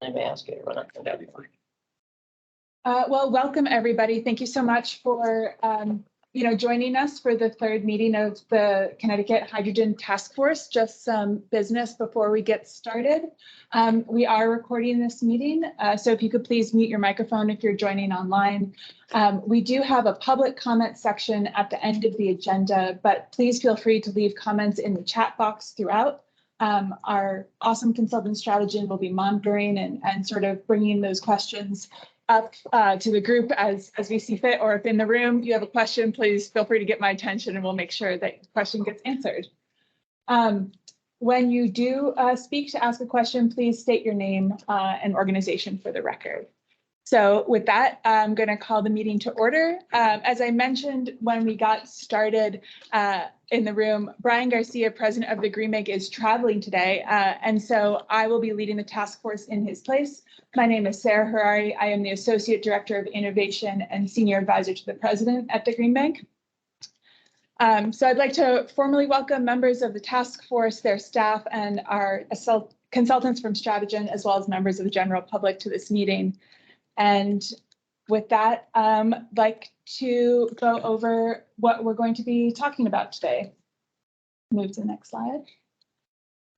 I may ask you to run up and that'd be fine. Well, welcome everybody. Thank you so much for joining us for the third meeting of the Connecticut Hydrogen Task Force. Just some business before we get started. We are recording this meeting, so if you could please mute your microphone if you're joining online. We do have a public comment section at the end of the agenda, but please feel free to leave comments in the chat box throughout. Our awesome consultant Strategen will be monitoring and sort of bringing those questions up to the group as we see fit, or if in the room you have a question, please feel free to get my attention and we'll make sure that the question gets answered. When you do speak to ask a question, please state your name and organization for the record. So with that, I'm going to call the meeting to order. As I mentioned when we got started in the room, Brian Garcia, president of the GreenBank, is traveling today, and so I will be leading the task force in his place. My name is Sarah Harari. I am the Associate Director of Innovation and Senior Advisor to the President at the GreenBank. So I'd like to formally welcome members of the task force, their staff, and our consultants from Strategen, as well as members of the general public to this meeting. And with that, I'd like to go over what we're going to be talking about today. Move to the next slide.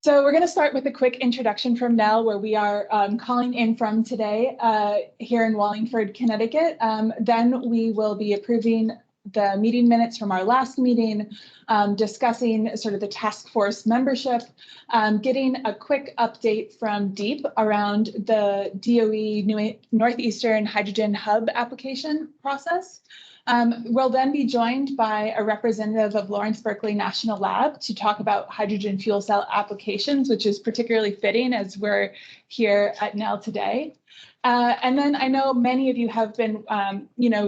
So we're going to start with a quick introduction from Nell, where we are calling in from today here in Wallingford, Connecticut. Then we will be approving the meeting minutes from our last meeting, discussing sort of the task force membership, getting a quick update from Deep around the DOE Northeastern Hydrogen Hub application process. We'll then be joined by a representative of Lawrence Berkeley National Lab to talk about hydrogen fuel cell applications, which is particularly fitting as we're here at NEL today. And then I know many of you have been,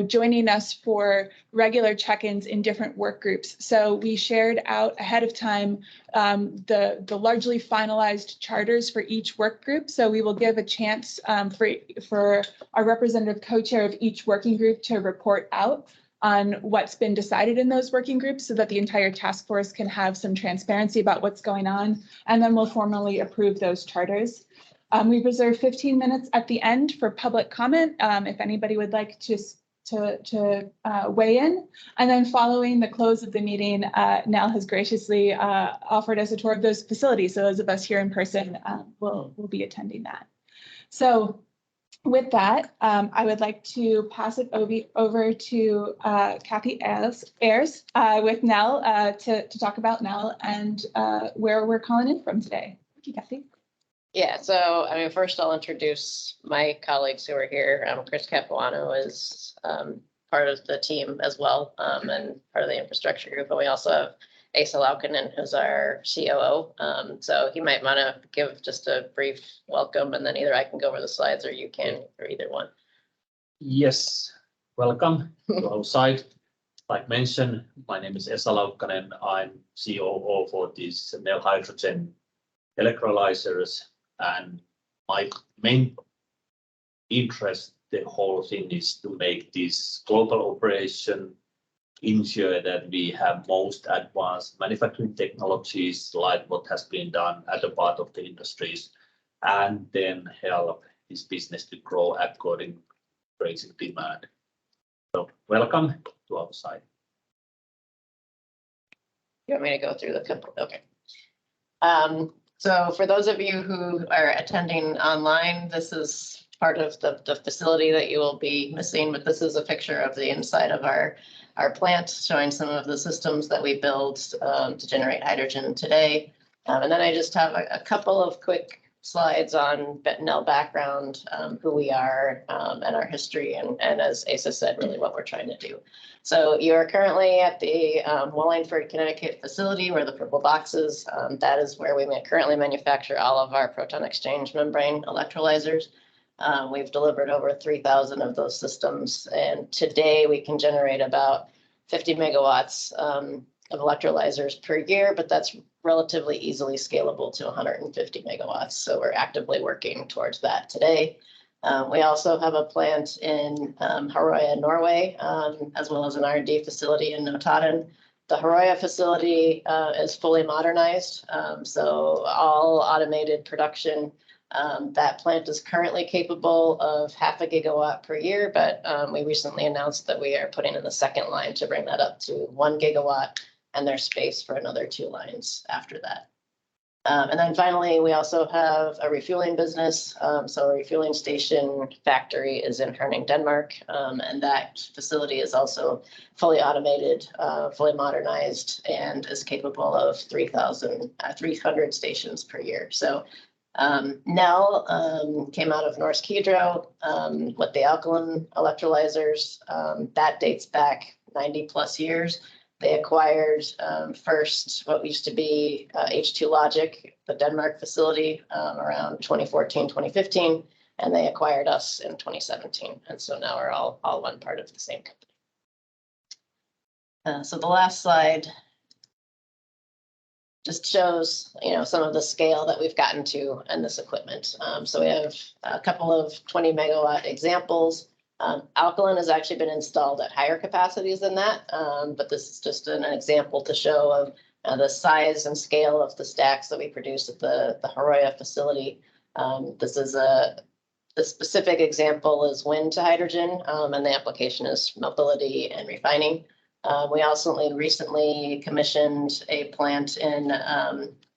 joining us for regular check-ins in different work groups. So we shared out ahead of time the largely finalized charters for each work group. So we will give a chance for our representative co-chair of each working group to report out on what's been decided in those working groups so that the entire task force can have some transparency about what's going on. And then we'll formally approve those charters. We've reserved 15 minutes at the end for public comment, if anybody would like to weigh in. And then following the close of the meeting, Nell has graciously offered us a tour of those facilities. So those of us here in person will be attending that. So with that, I would like to pass it over to Kathy Ayers with Nell to talk about Nell and where we're calling in from today. Thank you, Kathy. Yeah, so I mean, first I'll introduce my colleagues who are here. Chris Capuano is part of the team as well, and part of the infrastructure group. And we also have Asa Laukkanen, who's our COO. So he might want to give just a brief welcome, and then either I can go over the slides or you can, or either one. Yes, welcome to our site. Like mentioned, my name is Esa Laukkanen. I'm COO for these NEL hydrogen electrolyzers. And my main interest, the whole thing, is to make this global operation, ensure that we have most advanced manufacturing technologies like what has been done at the part of the industries, and then help this business to grow according to rising demand. So welcome to our site. You want me to go through the couple? Okay. So for those of you who are attending online, this is part of the facility that you will be missing, but this is a picture of the inside of our plant, showing some of the systems that we build to generate hydrogen today. And then I just have a couple of quick slides on NEL background, who we are, and our history, and as Asa said, really what we're trying to do. So you're currently at the Wallingford, Connecticut facility, where the purple box is. That is where we currently manufacture all of our proton exchange membrane electrolyzers. We've delivered over 3,000 of those systems, and today we can generate about 50 megawatts of electrolyzers per year, but that's relatively easily scalable to 150 megawatts. So we're actively working towards that today. We also have a plant in Herøya, Norway, as well as an R&D facility in Notodden The Haroya facility is fully modernized, so all automated production. That plant is currently capable of 0.5 gigawatt per year, but we recently announced that we are putting in the second line to bring that up to 1 gigawatt, and there's space for another 2 lines after that. And then finally, we also have a refueling business. So a refueling station factory is in Herning, Denmark, and that facility is also fully automated, fully modernized, and is capable of 300 stations per year. So Nel came out of Norsk Hydro with the alkaline electrolyzers. That dates back 90 plus years. They acquired first what used to be H2 Logic, the Denmark facility, around 2014, 2015, and they acquired us in 2017. And so now we're all one part of the same company. So the last slide just shows, some of the scale that we've gotten to in this equipment. So we have a couple of 20 megawatt examples. Alkaline has actually been installed at higher capacities than that, but this is just an example to show of the size and scale of the stacks that we produce at the Haroya facility. This is the specific example is wind to hydrogen, and the application is mobility and refining. We also recently commissioned a plant in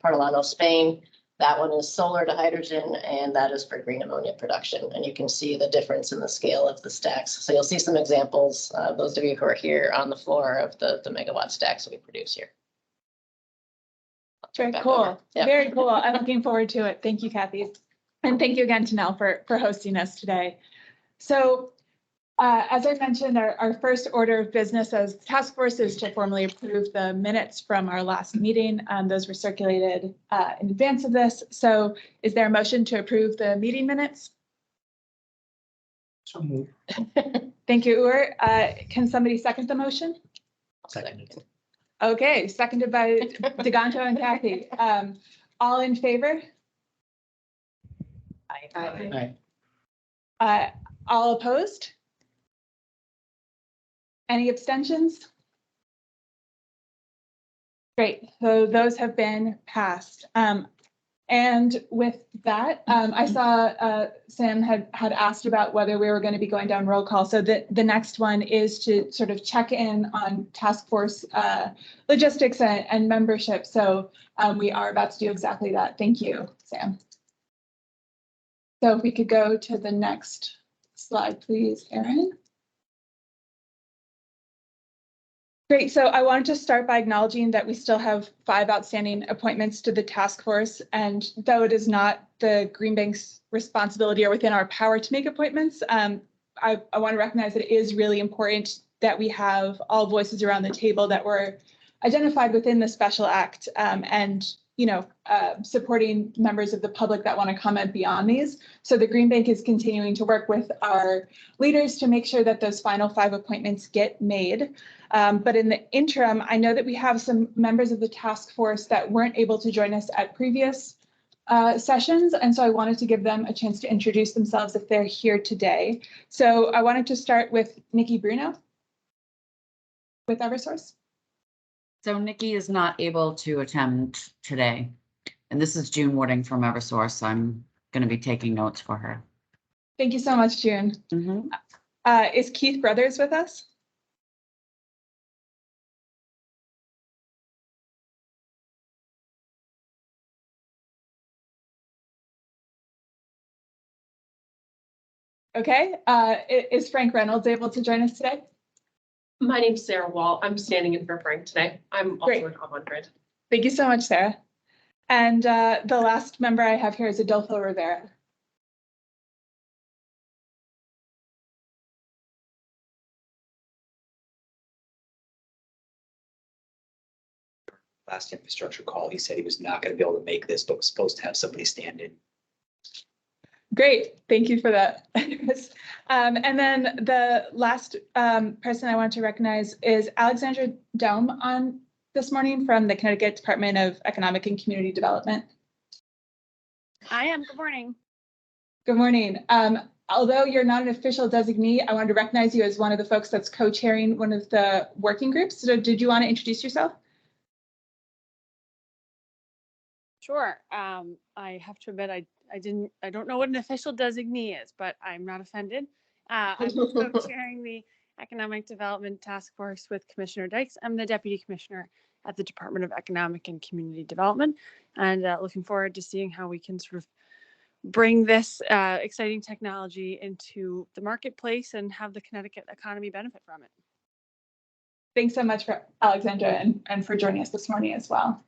Portolano, Spain. That one is solar to hydrogen, and that is for green ammonia production. And you can see the difference in the scale of the stacks. So you'll see some examples, those of you who are here on the floor, of the megawatt stacks that we produce here. Very cool. Yep. Very cool. I'm looking forward to it. Thank you, Kathy. And thank you again to Nel for hosting us today. So as I mentioned, our first order of business as task force is to formally approve the minutes from our last meeting. Those were circulated in advance of this. So is there a motion to approve the meeting minutes? So moved. Thank you, Ur. Can somebody second the motion? Seconded. Okay, seconded by Deganto and Kathy. All in favor? Aye. All opposed? Any abstentions? Great, so those have been passed. And with that, I saw Sam had asked about whether we were going to be going down roll call. So the next one is to sort of check in on task force logistics and membership. So we are about to do exactly that. Thank you, Sam. So if we could go to the next slide, please, Erin. Great. So I wanted to start by acknowledging that we still have 5 outstanding appointments to the task force. And though it is not the Green Bank's responsibility or within our power to make appointments, I want to recognize that it is really important that we have all voices around the table that were identified within the special act, and supporting members of the public that want to comment beyond these. So the Green Bank is continuing to work with our leaders to make sure that those final 5 appointments get made. But in the interim, I know that we have some members of the task force that weren't able to join us at previous sessions. And so I wanted to give them a chance to introduce themselves if they're here today. So I wanted to start with Nikki Bruno with Eversource. So Nikki is not able to attend today. And this is June Wooding from Eversource. I'm going to be taking notes for her. Thank you so much, June. Mm-hmm. Is Keith Brothers with us? Okay. Is Frank Reynolds able to join us today? My name's Sarah Wall. I'm standing in for Frank today. I'm also an on-grid. Thank you so much, Sarah. And the last member I have here is Adolfo Rivera. Last infrastructure call, he said he was not going to be able to make this, but was supposed to have somebody stand in. Great, thank you for that. And then the last person I want to recognize is Alexandra Dome on this morning from the Connecticut Department of Economic and Community Development. I am. Good morning. Good morning. although you're not an official designee, I wanted to recognize you as one of the folks that's co-chairing one of the working groups. So did you want to introduce yourself? Sure. I have to admit, I don't know what an official designee is, but I'm not offended. I'm co-chairing the Economic Development Task Force with Commissioner Dykes. I'm the Deputy Commissioner at the Department of Economic and Community Development, and looking forward to seeing how we can sort of bring this exciting technology into the marketplace and have the Connecticut economy benefit from it. Thanks so much for Alexandra and for joining us this morning as well.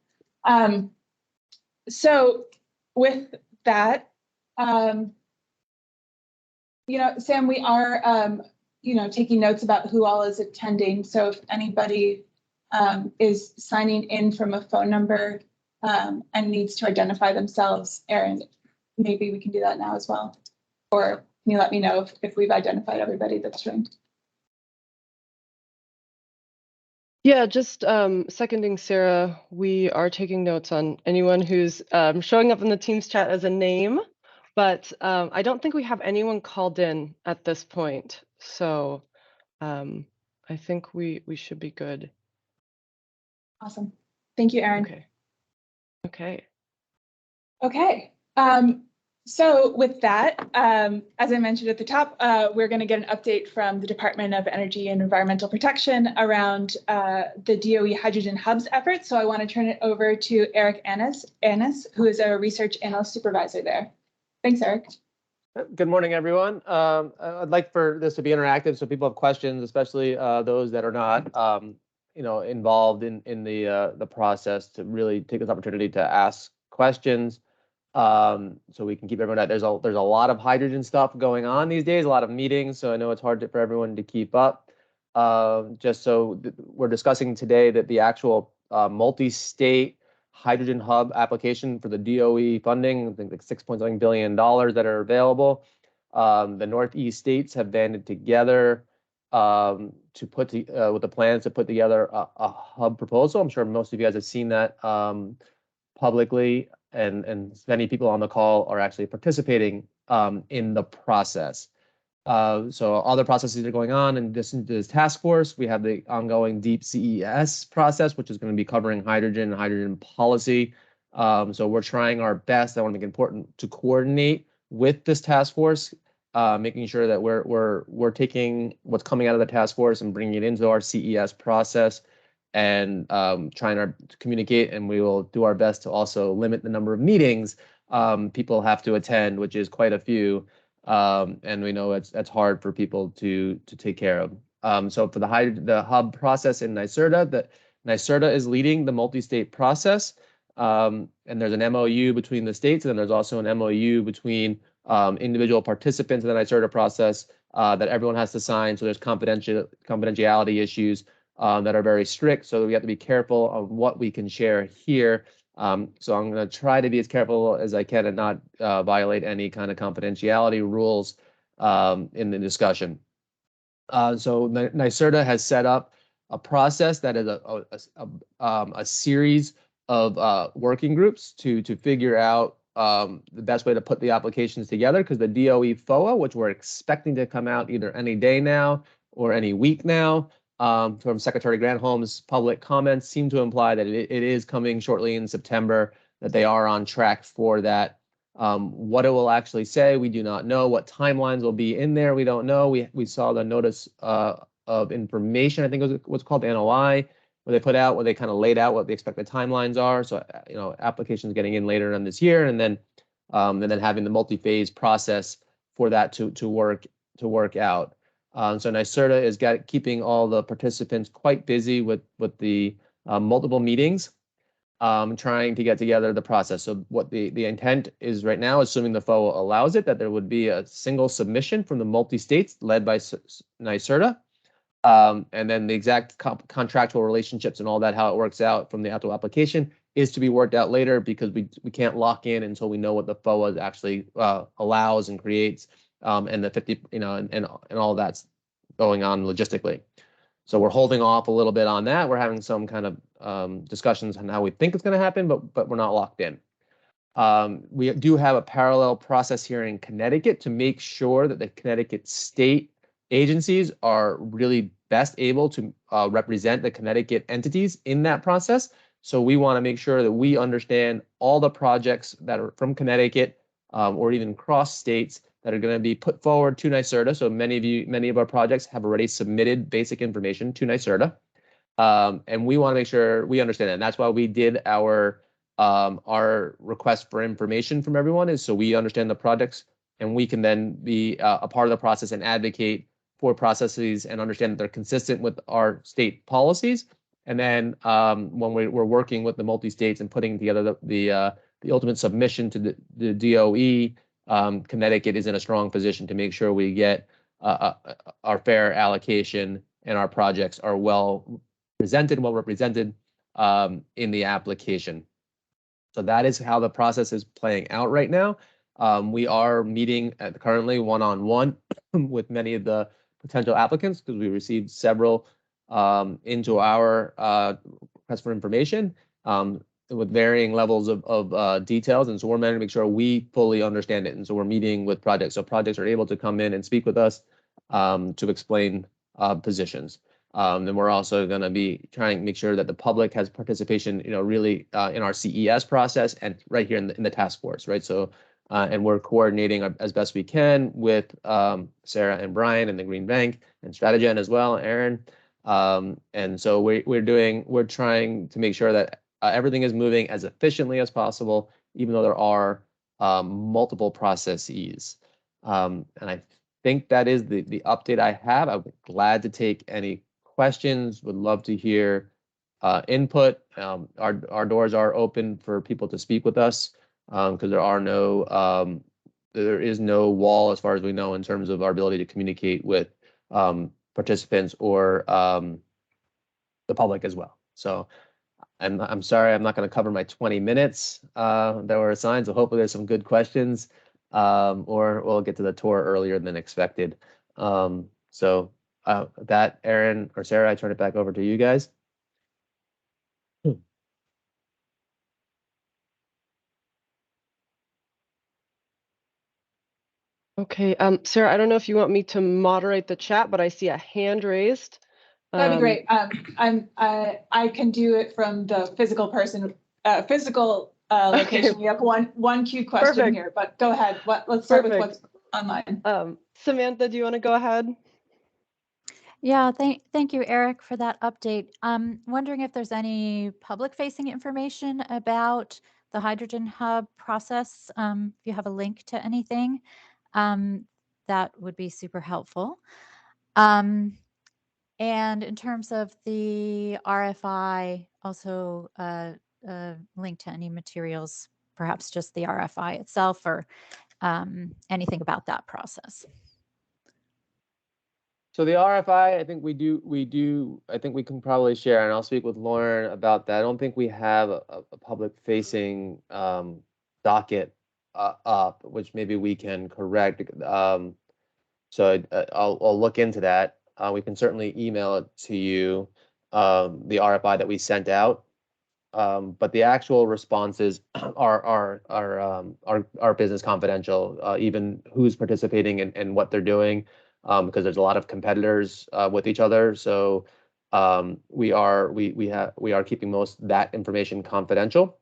So with that, Sam, we are, taking notes about who all is attending. So if anybody is signing in from a phone number and needs to identify themselves, Erin, maybe we can do that now as well. Or can you let me know if we've identified everybody that's joined? Yeah, just seconding Sarah, we are taking notes on anyone who's showing up in the Teams chat as a name, but I don't think we have anyone called in at this point. So I think we should be good. Awesome. Thank you, Erin. Okay. So with that, as I mentioned at the top, we're going to get an update from the Department of Energy and Environmental Protection around the DOE Hydrogen Hubs effort. So I want to turn it over to Eric Annis, who is a research analyst supervisor there. Thanks, Eric. Good morning, everyone. I'd like for this to be interactive, so people have questions, especially those that are not, involved in the process, to really take this opportunity to ask questions. So we can keep everyone at. There's a lot of hydrogen stuff going on these days, a lot of meetings, so I know it's hard for everyone to keep up. Just so we're discussing today that the actual multi-state hydrogen hub application for the DOE funding, I think like $6 billion that are available. The Northeast states have banded together to put with the plans to put together a hub proposal. I'm sure most of you guys have seen that publicly. And many people on the call are actually participating in the process. So other processes are going on. In addition to this task force, we have the ongoing Deep CES process, which is going to be covering hydrogen and hydrogen policy. So we're trying our best. I want to make it important to coordinate with this task force, making sure that we're taking what's coming out of the task force and bringing it into our CES process, and trying to communicate, and we will do our best to also limit the number of meetings people have to attend, which is quite a few, and we know that's hard for people to take care of. So for the hub process in NYSERDA, that NYSERDA is leading the multi-state process, and there's an MOU between the states, and then there's also an MOU between individual participants in the NYSERDA process that everyone has to sign. So there's confidentiality issues that are very strict, so we have to be careful of what we can share here. So I'm going to try to be as careful as I can and not violate any kind of confidentiality rules in the discussion. So NYSERDA has set up a process that is a series of working groups to figure out the best way to put the applications together, because the DOE FOA, which we're expecting to come out either any day now or any week now, from Secretary Granholm's public comments, seem to imply that it is coming shortly in September, that they are on track for that. What it will actually say, we do not know. What timelines will be in there, we don't know. We saw the notice of information, I think it was what's called the NOI, where they put out, where they kind of laid out what the expected timelines are. So, applications getting in later in this year, and then having the multi-phase process for that to work out. So NYSERDA is keeping all the participants quite busy with the multiple meetings, trying to get together the process. So what the intent is right now, assuming the FOA allows it, that there would be a single submission from the multi-states led by NYSERDA, and then the exact contractual relationships and all that, how it works out from the actual application, is to be worked out later, because we can't lock in until we know what the FOA actually allows and creates. And the 50, and all that's going on logistically. So we're holding off a little bit on that. We're having some kind of discussions on how we think it's going to happen, but we're not locked in. We do have a parallel process here in Connecticut to make sure that the Connecticut state agencies are really best able to represent the Connecticut entities in that process. So we want to make sure that we understand all the projects that are from Connecticut or even cross states that are going to be put forward to NYSERDA. So many of our projects have already submitted basic information to NYSERDA. And we want to make sure we understand that. And that's why we did our request for information from everyone, is so we understand the projects and we can then be a part of the process and advocate for processes and understand that they're consistent with our state policies. And then when we're working with the multi-states and putting together the ultimate submission to the DOE, Connecticut is in a strong position to make sure we get our fair allocation and our projects are well presented, well represented in the application. So that is how the process is playing out right now. We are meeting currently one-on-one with many of the potential applicants because we received several into our request for information with varying levels of details. And so we're managing to make sure we fully understand it. And so we're meeting with projects. So projects are able to come in and speak with us to explain positions. Then we're also going to be trying to make sure that the public has participation, really in our CES process and right here in the task force, right? So, and we're coordinating as best we can with Sarah and Brian and the Green Bank and Stratagen as well, Aaron. And so we're trying to make sure that everything is moving as efficiently as possible, even though there are multiple processes. And I think that is the update I have. I'm glad to take any questions, would love to hear input. Our doors are open for people to speak with us because there is no wall as far as we know in terms of our ability to communicate with participants or the public as well. So I'm sorry, I'm not going to cover my 20 minutes that were assigned. So hopefully there's some good questions or we'll get to the tour earlier than expected. That, Aaron or Sarah, I turn it back over to you guys. Okay, Sarah, I don't know if you want me to moderate the chat, but I see a hand raised. That'd be great. I can do it from the physical location. Okay. We have one queue question Perfect. here, but go ahead. Let's start with Perfect. what's online. Samantha, do you want to go ahead? Yeah, thank you, Eric, for that update. I'm wondering if there's any public-facing information about the Hydrogen Hub process. If you have a link to anything, that would be super helpful. And in terms of the RFI, also link to any materials, perhaps just the RFI itself or anything about that process. So the RFI, I think I think we can probably share, and I'll speak with Lauren about that. I don't think we have a public-facing docket up, which maybe we can correct. So I'll look into that. We can certainly email it to you, the RFI that we sent out. But the actual responses are business confidential, even who's participating and what they're doing. Because there's a lot of competitors with each other, so we are keeping most of that information confidential.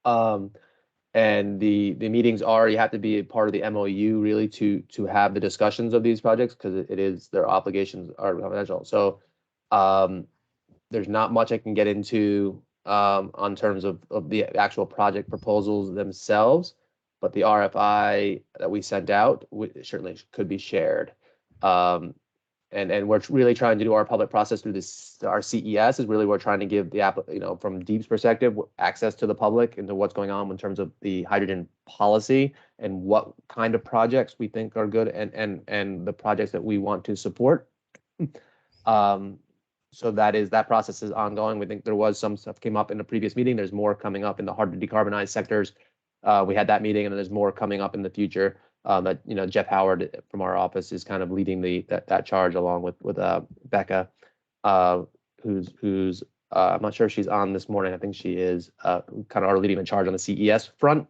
And the meetings you have to be a part of the MOU really to have the discussions of these projects because their obligations are confidential. So there's not much I can get into on terms of the actual project proposals themselves. But the RFI that we sent out certainly could be shared. And we're really trying to do our public process through our CES is really we're trying to give from DEEP's perspective, access to the public into what's going on in terms of the hydrogen policy and what kind of projects we think are good and the projects that we want to support. So that process is ongoing. We think there was some stuff came up in the previous meeting. There's more coming up in the hard to decarbonize sectors. We had that meeting, and there's more coming up in the future. That Jeff Howard from our office is kind of leading that charge along with Becca, who's I'm not sure if she's on this morning. I think she is, kind of our leading in charge on the CES front.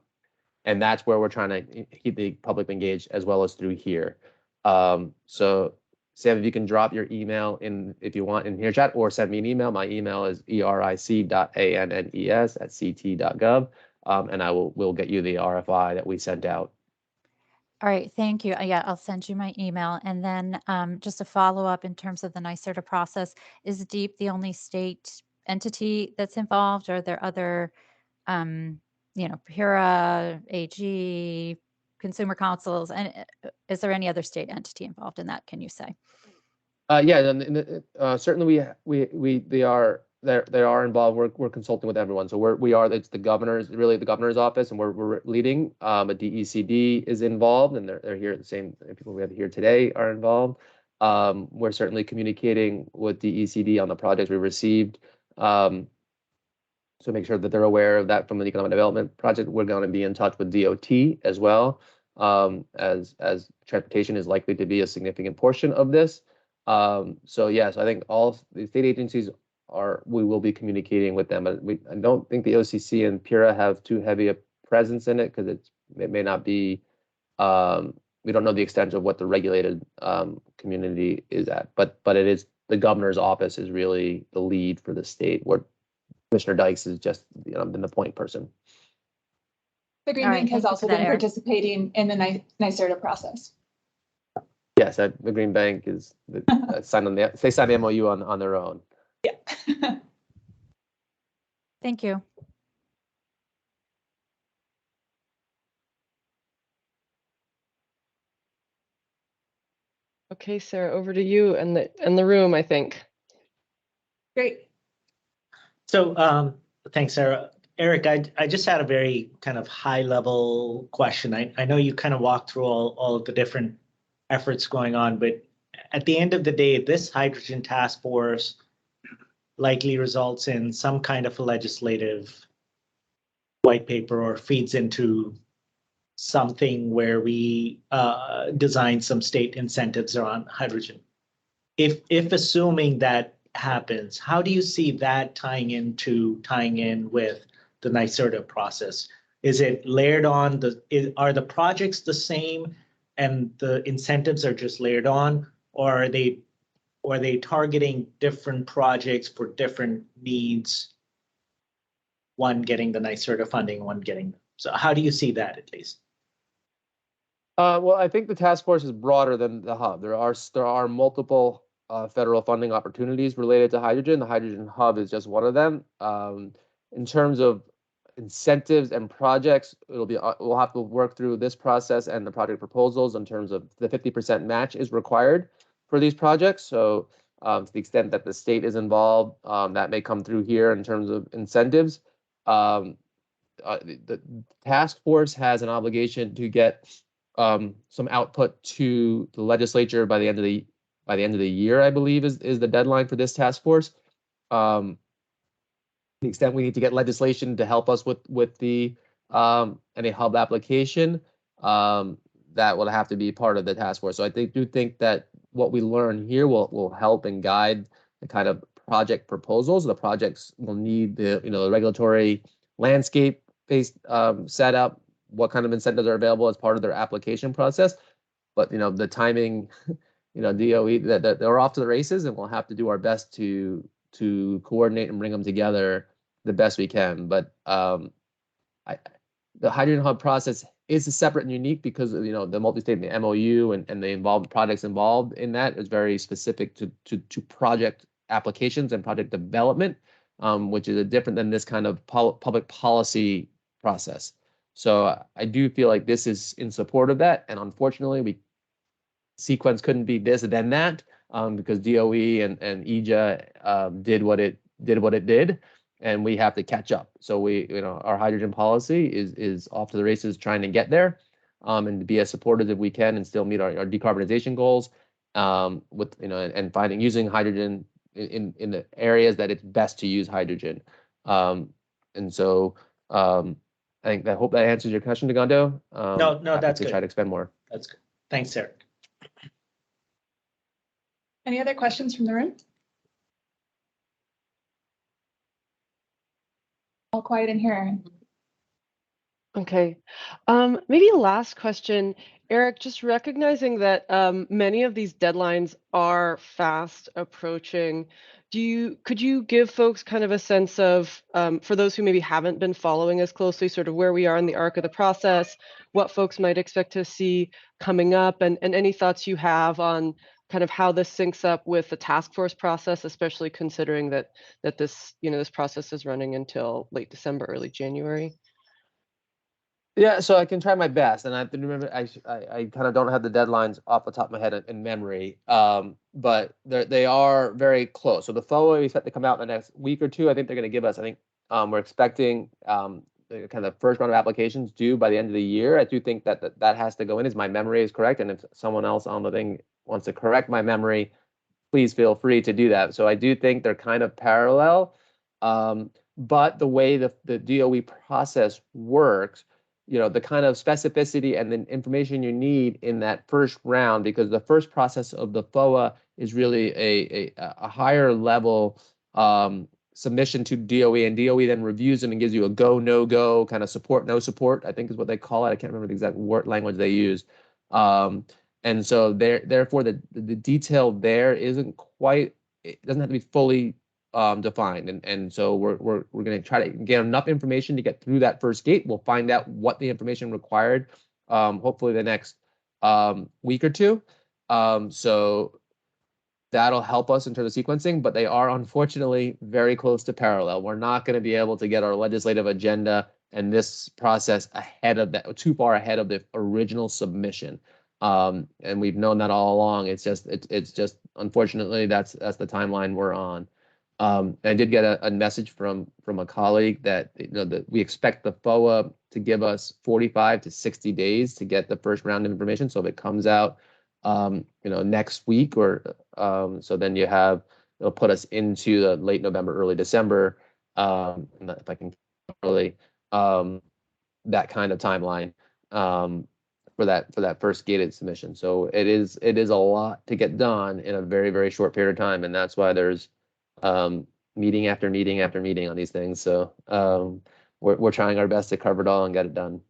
And that's where we're trying to keep the public engaged as well as through here. So Sam, if you can drop your email in, if you want, in here chat, or send me an email. My email is eric.annes@ct.gov. And we'll get you the RFI that we sent out. All right, thank you. Yeah, I'll send you my email. And then just a follow up in terms of the NYSERDA process, is DEEP the only state entity that's involved? Or are there other, PURA, AG, consumer councils, and is there any other state entity involved in that, can you say? Yeah, certainly they are involved. We're consulting with everyone. So it's the governor's office, and we're leading. A DECD is involved, and they're here. The same people we have here today are involved. We're certainly communicating with DECD on the projects we received. So make sure that they're aware of that from the economic development project. We're going to be in touch with DOT as well, as transportation is likely to be a significant portion of this. So yes, I think all the state agencies we will be communicating with them. I don't think the OCC and PURA have too heavy a presence in it because it may not be, we don't know the extent of what the regulated community is at, but it is, the governor's office is really the lead for the state, where Commissioner Dykes is just, been the point person. The Green All right, Bank has thank you also for that, been Eric. participating in the NYSERDA process. Yes, the Green Bank is signed they signed the MOU on their own. Yeah. Thank you. Okay, Sarah, over to you and the room, I think. Great. So thanks, Sarah. Eric, I just had a very kind of high level question. I know you kind of walked through all of the different efforts going on, but at the end of the day, this hydrogen task force likely results in some kind of a legislative white paper or feeds into something where we design some state incentives around hydrogen. If assuming that happens, how do you see that tying in with the NYSERDA process? Is it layered on are the projects the same and the incentives are just layered on, or are they targeting different projects for different needs? One getting the NYSERDA funding, one getting. So how do you see that, at least? Well, I think the task force is broader than the hub. There are multiple federal funding opportunities related to hydrogen. The hydrogen hub is just one of them. In terms of incentives and projects, we'll have to work through this process and the project proposals in terms of the 50% match is required for these projects. So to the extent that the state is involved, that may come through here in terms of incentives. The task force has an obligation to get some output to the legislature by the end of the year, I believe is the deadline for this task force. To the extent we need to get legislation to help us with the any hub application, that will have to be part of the task force. So I do think that what we learn here will help and guide the kind of project proposals. The projects will need the regulatory landscape based setup, what kind of incentives are available as part of their application process. But the timing, DOE, that they're off to the races, and we'll have to do our best to coordinate and bring them together the best we can. But the hydrogen hub process is separate and unique because the multi-state and the MOU and the involved projects involved in that is very specific to project applications and project development, which is different than this kind of public policy process. So I do feel like this is in support of that, and unfortunately, sequence couldn't be this then that, because DOE and EJA did what it did, and we have to catch up. So our hydrogen policy is off to the races trying to get there, and to be as supportive as we can and still meet our decarbonization goals, with and using hydrogen in the areas that it's best to use hydrogen. And so I hope that answers your question, Degando. No, that's good. Try to expand more. That's good. Thanks, Eric. Any other questions from the room? All quiet in here. Okay. Maybe a last question, Eric, just recognizing that many of these deadlines are fast approaching. Could you give folks kind of a sense of, for those who maybe haven't been following as closely, sort of where we are in the arc of the process, what folks might expect to see coming up, and any thoughts you have on kind of how this syncs up with the task force process, especially considering that this, this process is running until late December, early January? Yeah, so I can try my best, and I have to remember I kind of don't have the deadlines off the top of my head in memory, but they are very close. So the FOA is set to come out in the next week or two. I think they're going to give us. I think we're expecting the kind of first round of applications due by the end of the year. I do think that has to go in, as my memory is correct, and if someone else on the thing wants to correct my memory, please feel free to do that. So I do think they're kind of parallel, but the way the DOE process works, the kind of specificity and the information you need in that first round, because the first process of the FOA is really a higher level submission to DOE, and DOE then reviews them and gives you a go, no go, kind of support, no support, I think is what they call it. I can't remember the exact language they use. And so therefore the detail there isn't quite, it doesn't have to be fully defined, and so we're going to try to get enough information to get through that first gate. We'll find out what the information required, hopefully the next week or two. So that'll help us in terms of sequencing, but they are unfortunately very close to parallel. We're not going to be able to get our legislative agenda and this process ahead of that, too far ahead of the original submission. And we've known that all along. It's just unfortunately that's the timeline we're on. I did get a message from a colleague that that we expect the FOA to give us 45 to 60 days to get the first round of information. So if it comes out next week, or so then it'll put us into the late November, early December, if I can really that kind of timeline for that first gated submission. So it is a lot to get done in a very, very short period of time, and that's why there's meeting after meeting after meeting on these things. So we're trying our best to cover it all and get it done.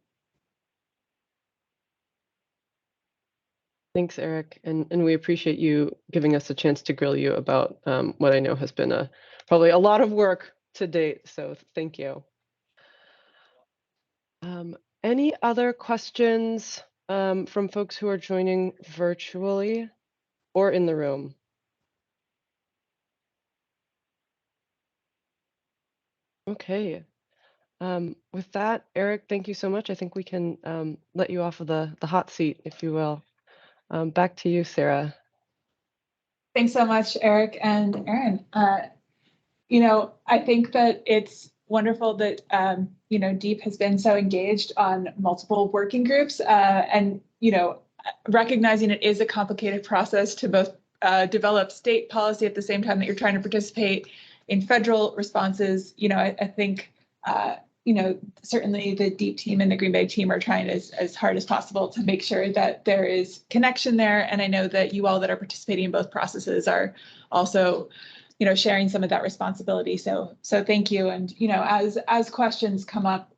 Thanks, Eric, and we appreciate you giving us a chance to grill you about what I know has been probably a lot of work to date. So thank you. Any other questions from folks who are joining virtually or in the room? Okay. With that, Eric, thank you so much. I think we can let you off of the hot seat, if you will. Back to you, Sarah. Thanks so much, Eric and Erin. I think that it's wonderful that, DEEP has been so engaged on multiple working groups and, recognizing it is a complicated process to both develop state policy at the same time that you're trying to participate in federal responses. I think, certainly the DEEP team and the Green Bay team are trying as hard as possible to make sure that there is connection there. And I know that you all that are participating in both processes are also, sharing some of that responsibility. So thank you. And, as questions come up,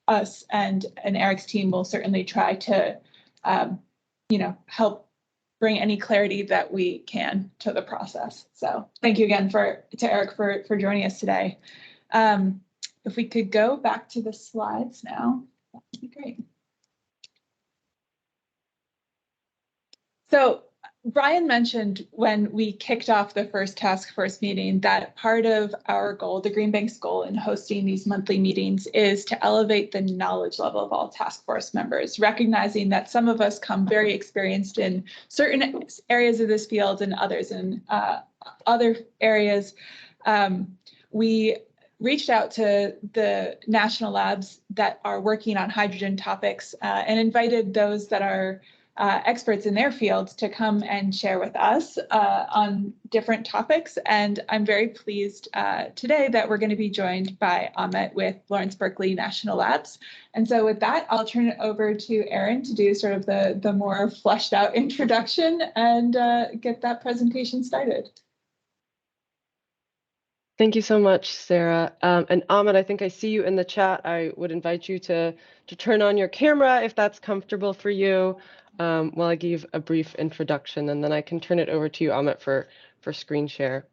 us and Eric's team will certainly try to, help bring any clarity that we can to the process. So thank you again to Eric for joining us today. If we could go back to the slides now, that would be great. So Brian mentioned when we kicked off the first task force meeting that part of our goal, the Green Bank's goal in hosting these monthly meetings, is to elevate the knowledge level of all task force members, recognizing that some of us come very experienced in certain areas of this field and others in other areas. We reached out to the national labs that are working on hydrogen topics and invited those that are experts in their fields to come and share with us on different topics. And I'm very pleased today that we're going to be joined by Amit with Lawrence Berkeley National Labs. And so with that, I'll turn it over to Erin to do sort of the more fleshed out introduction and get that presentation started. Thank you so much, Sarah. And Ahmed, I think I see you in the chat. I would invite you to turn on your camera if that's comfortable for you, while I give a brief introduction, and then I can turn it over to you, Ahmed, for screen share.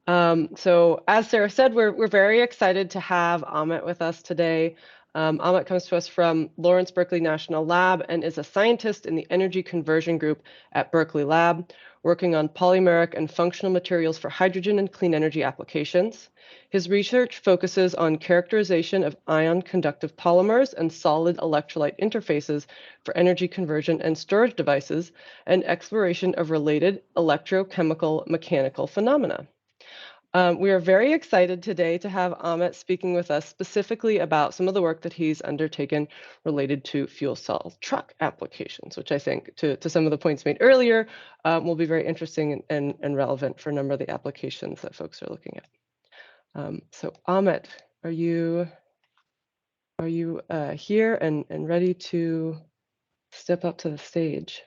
So as Sarah said, we're very excited to have Ahmed with us today. Ahmed comes to us from Lawrence Berkeley National Lab and is a scientist in the Energy Conversion Group at Berkeley Lab, working on polymeric and functional materials for hydrogen and clean energy applications. His research focuses on characterization of ion conductive polymers and solid electrolyte interfaces for energy conversion and storage devices, and exploration of related electrochemical mechanical phenomena. We are very excited today to have Ahmed speaking with us specifically about some of the work that he's undertaken related to fuel cell truck applications, which I think, to some of the points made earlier, will be very interesting and relevant for a number of the applications that folks are looking at. So Ahmed, are you here and ready to step up to the stage?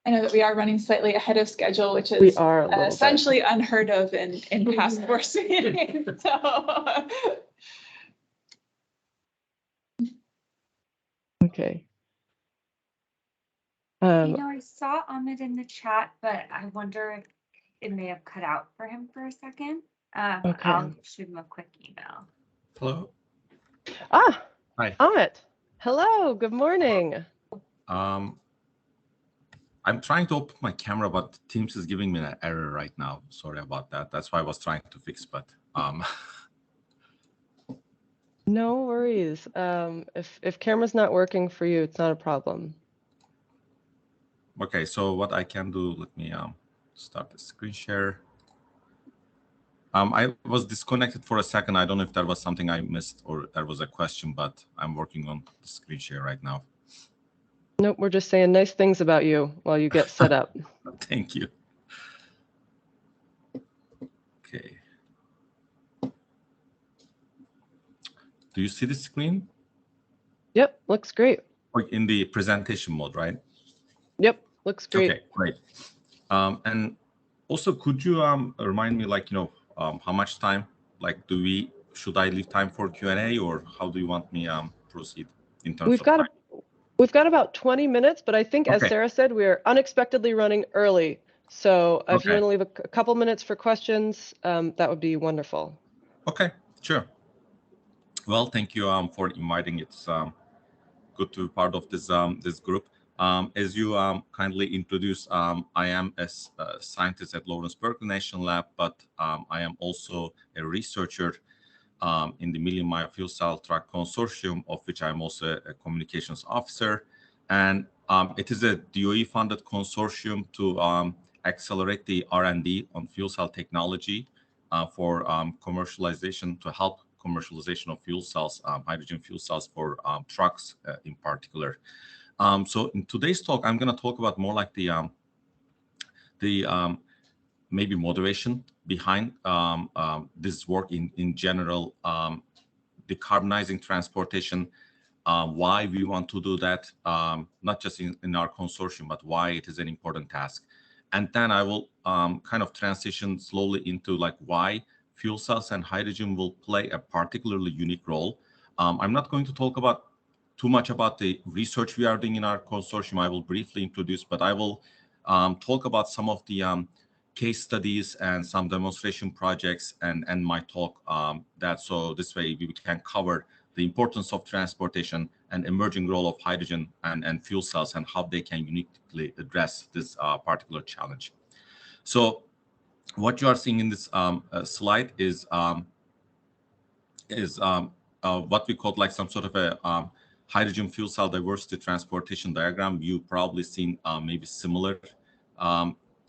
I know that we are running slightly ahead of schedule, which We is are a little bit. essentially unheard of in task force meetings. So. Okay. I saw Ahmed in the chat, but I wonder if it may have cut out for him for a second. Okay. I'll shoot him a quick email. Hello. Ah, Hi. Ahmed. Hello, good morning. I'm trying to open my camera, but Teams is giving me an error right now. Sorry about that. That's why I was trying to fix, but No worries. If camera's not working for you, it's not a problem. okay, so what I can do, let me start the screen share. I was disconnected for a second. I don't know if there was something I missed or there was a question, but I'm working on the screen share right now. Nope, we're just saying nice things about you while you get set up. Thank you. Okay. Do you see the screen? Yep, looks great. Or in the presentation mode, right? Yep, looks great. Okay, great. And also, could you remind me, like, how much time, like, should I leave time for Q&A, or how do you want me proceed in terms of time? We've got about 20 minutes, but I think, as Okay. Sarah said, we're unexpectedly running early. So if you Okay. want to leave a couple minutes for questions, that would be wonderful. Okay, sure. Well, thank you for inviting. It's good to be part of this this group. As you kindly introduced, I am a scientist at Lawrence Berkeley National Lab, but I am also a researcher in the Million Mile Fuel Cell Truck Consortium, of which I'm also a communications officer. And it is a DOE-funded consortium to accelerate the R&D on fuel cell technology for commercialization, to help commercialization of fuel cells, hydrogen fuel cells for trucks in particular. So in today's talk, I'm going to talk about more like the maybe motivation behind this work in general, decarbonizing transportation, why we want to do that, not just in our consortium, but why it is an important task. And then I will kind of transition slowly into like why fuel cells and hydrogen will play a particularly unique role. I'm not going to talk about too much about the research we are doing in our consortium. I will briefly introduce, but I will talk about some of the case studies and some demonstration projects and my talk, so this way we can cover the importance of transportation and emerging role of hydrogen and fuel cells and how they can uniquely address this particular challenge. So what you are seeing in this slide is what we call like some sort of a hydrogen fuel cell diversity transportation diagram. You've probably seen maybe similar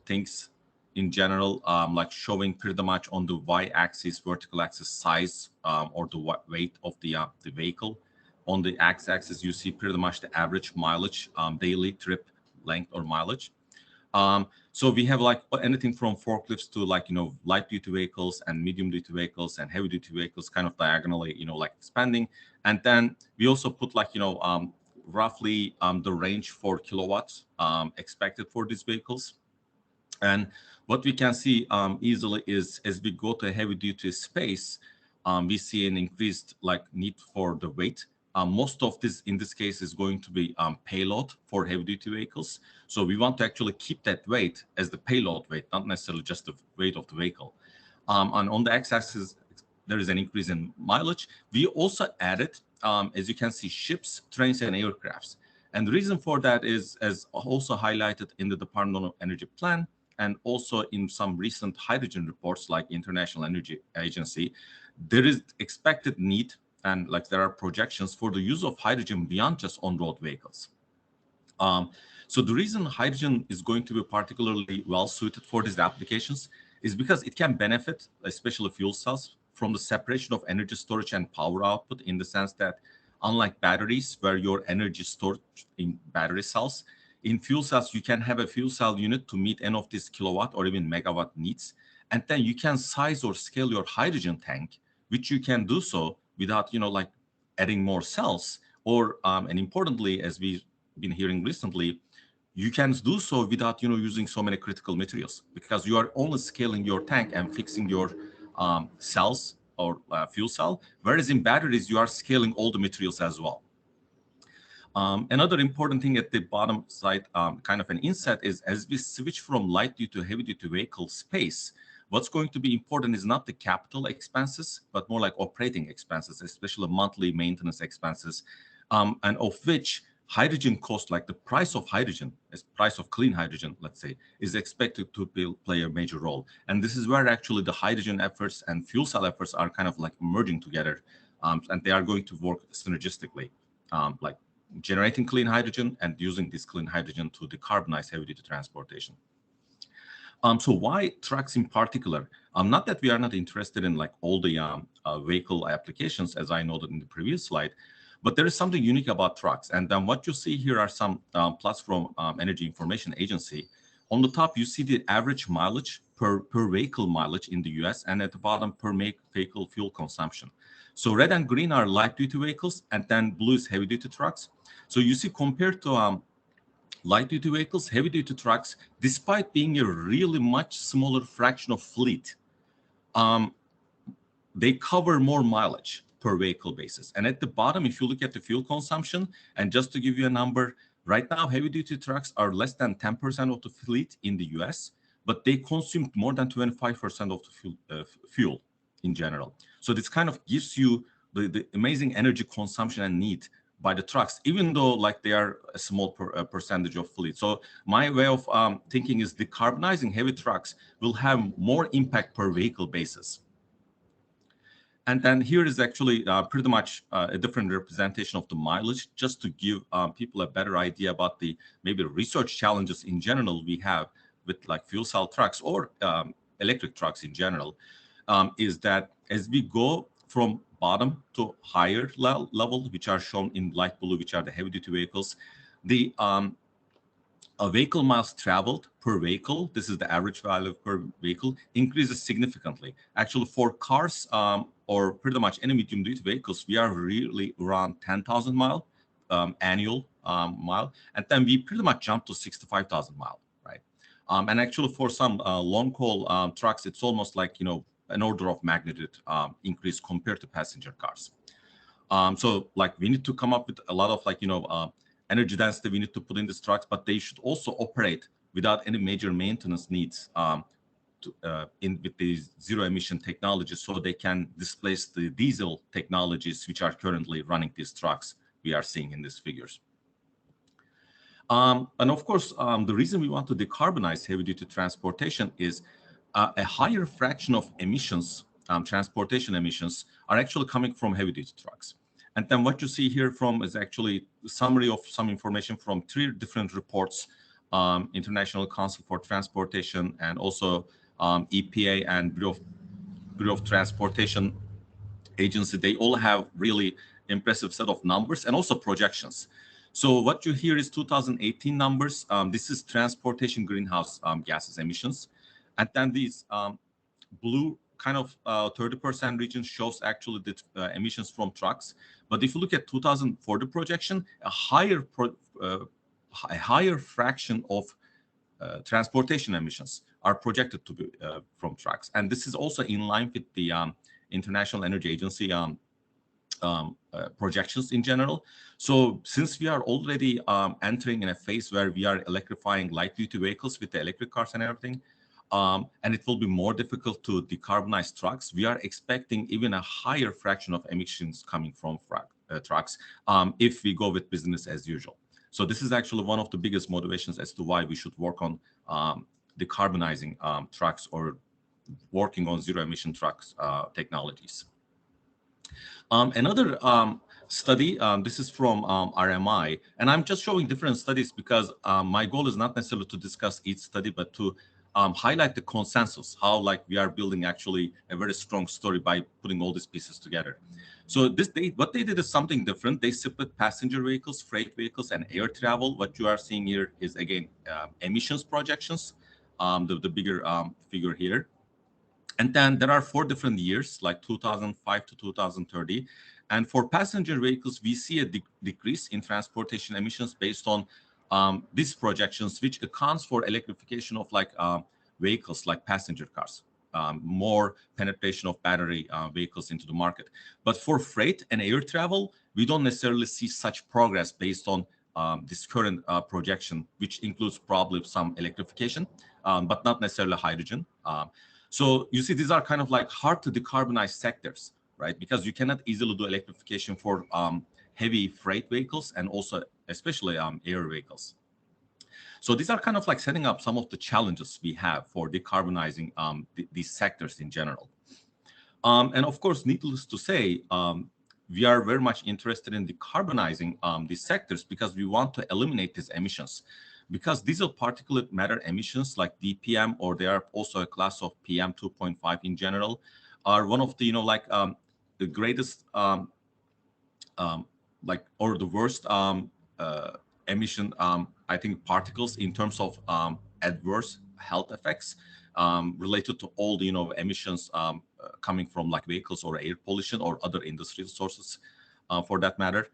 things in general, like showing pretty much on the y-axis, vertical axis size or the weight of the vehicle. On the x-axis, you see pretty much the average mileage, daily trip length or mileage. So we have like anything from forklifts to like, light duty vehicles and medium duty vehicles and heavy duty vehicles kind of diagonally, like expanding. And then we also put like, roughly the range for kilowatts expected for these vehicles. And what we can see easily is as we go to heavy duty space, we see an increased need for the weight. Most of this in this case is going to be payload for heavy duty vehicles. So we want to actually keep that weight as the payload weight, not necessarily just the weight of the vehicle. And on the x-axis, there is an increase in mileage. We also added, as you can see, ships, trains, and aircrafts. And the reason for that is, as also highlighted in the Department of Energy plan, and also in some recent hydrogen reports like International Energy Agency, there is expected need and there are projections for the use of hydrogen beyond just on-road vehicles. So the reason hydrogen is going to be particularly well suited for these applications is because it can benefit, especially fuel cells, from the separation of energy storage and power output, in the sense that unlike batteries where your energy is stored in battery cells, in fuel cells, you can have a fuel cell unit to meet any of these kilowatt or even megawatt needs. And then you can size or scale your hydrogen tank, which you can do so without, adding more cells. Or, and importantly, as we've been hearing recently, you can do so without, using so many critical materials, because you are only scaling your tank and fixing your cells or fuel cell. Whereas in batteries, you are scaling all the materials as well. Another important thing at the bottom side, kind of an insight, is as we switch from light duty to heavy duty vehicle space, what's going to be important is not the capital expenses, but more like operating expenses, especially monthly maintenance expenses, and of which hydrogen cost, like the price of hydrogen, as price of clean hydrogen, let's say, is expected to play a major role. And this is where actually the hydrogen efforts and fuel cell efforts are kind of merging together, and they are going to work synergistically, like generating clean hydrogen and using this clean hydrogen to decarbonize heavy-duty transportation. So why trucks in particular? Not that we are not interested in all the vehicle applications, as I noted in the previous slide, but there is something unique about trucks. And then what you see here are some plots from Energy Information Agency. On the top, you see the average mileage per vehicle mileage in the US, and at the bottom, per vehicle fuel consumption. So red and green are light-duty vehicles, and then blue is heavy-duty trucks. So you see, compared to light-duty vehicles, heavy-duty trucks, despite being a really much smaller fraction of fleet, they cover more mileage per vehicle basis. And at the bottom, if you look at the fuel consumption, and just to give you a number, right now, heavy-duty trucks are less than 10% of the fleet in the US, but they consume more than 25% of the fuel in general. So this kind of gives you the amazing energy consumption and need by the trucks, even though they are a small percentage of fleet. So my way of thinking is decarbonizing heavy trucks will have more impact per vehicle basis. And then here is actually pretty much a different representation of the mileage, just to give people a better idea about the maybe research challenges in general we have with fuel cell trucks or electric trucks in general, is that as we go from bottom to higher level, which are shown in light blue, which are the heavy duty vehicles, the vehicle miles traveled per vehicle, this is the average value per vehicle, increases significantly. Actually, for cars or pretty much any medium duty vehicles, we are really around 10,000 mile annual mile, and then we pretty much jump to 65,000 mile, right? And actually, for some long haul trucks, it's almost an order of magnitude increase compared to passenger cars. So we need to come up with a lot of energy density we need to put in these trucks, but they should also operate without any major maintenance needs with these zero emission technologies, so they can displace the diesel technologies which are currently running these trucks we are seeing in these figures. And of course, the reason we want to decarbonize heavy duty transportation is a higher fraction of emissions, transportation emissions, are actually coming from heavy duty trucks. And then what you see here is actually a summary of some information from 3 different reports, International Council for Transportation, and also EPA and Bureau of Transportation Agency. They all have really impressive set of numbers and also projections. So what you hear is 2018 numbers. This is transportation greenhouse gases emissions. And then these blue kind of 30% region shows actually the emissions from trucks. But if you look at 2040 projection, a higher fraction of transportation emissions are projected to be from trucks. And this is also in line with the International Energy Agency projections in general. So since we are already entering in a phase where we are electrifying light duty vehicles with the electric cars and everything, and it will be more difficult to decarbonize trucks, we are expecting even a higher fraction of emissions coming from trucks if we go with business as usual. So this is actually one of the biggest motivations as to why we should work on decarbonizing trucks or working on zero emission trucks technologies. Another study, this is from RMI, and I'm just showing different studies because my goal is not necessarily to discuss each study, but to highlight the consensus, how like we are building actually a very strong story by putting all these pieces together. So what they did is something different. They split passenger vehicles, freight vehicles, and air travel. What you are seeing here is again emissions projections, the bigger figure here. And then there are 4 different years, like 2005 to 2030. And for passenger vehicles, we see a decrease in transportation emissions based on these projections, which accounts for electrification of like vehicles like passenger cars, more penetration of battery vehicles into the market. But for freight and air travel, we don't necessarily see such progress based on this current projection, which includes probably some electrification, but not necessarily hydrogen. So you see, these are kind of like hard to decarbonize sectors, right? Because you cannot easily do electrification for heavy freight vehicles and also especially air vehicles. So these are kind of like setting up some of the challenges we have for decarbonizing these sectors in general. And of course, needless to say, we are very much interested in decarbonizing these sectors because we want to eliminate these emissions. Because diesel particulate matter emissions like DPM, or they are also a class of PM 2.5 in general, are one of the, the greatest, or the worst emission, I think, particles in terms of adverse health effects related to all the, emissions coming from like vehicles or air pollution or other industrial sources for that matter.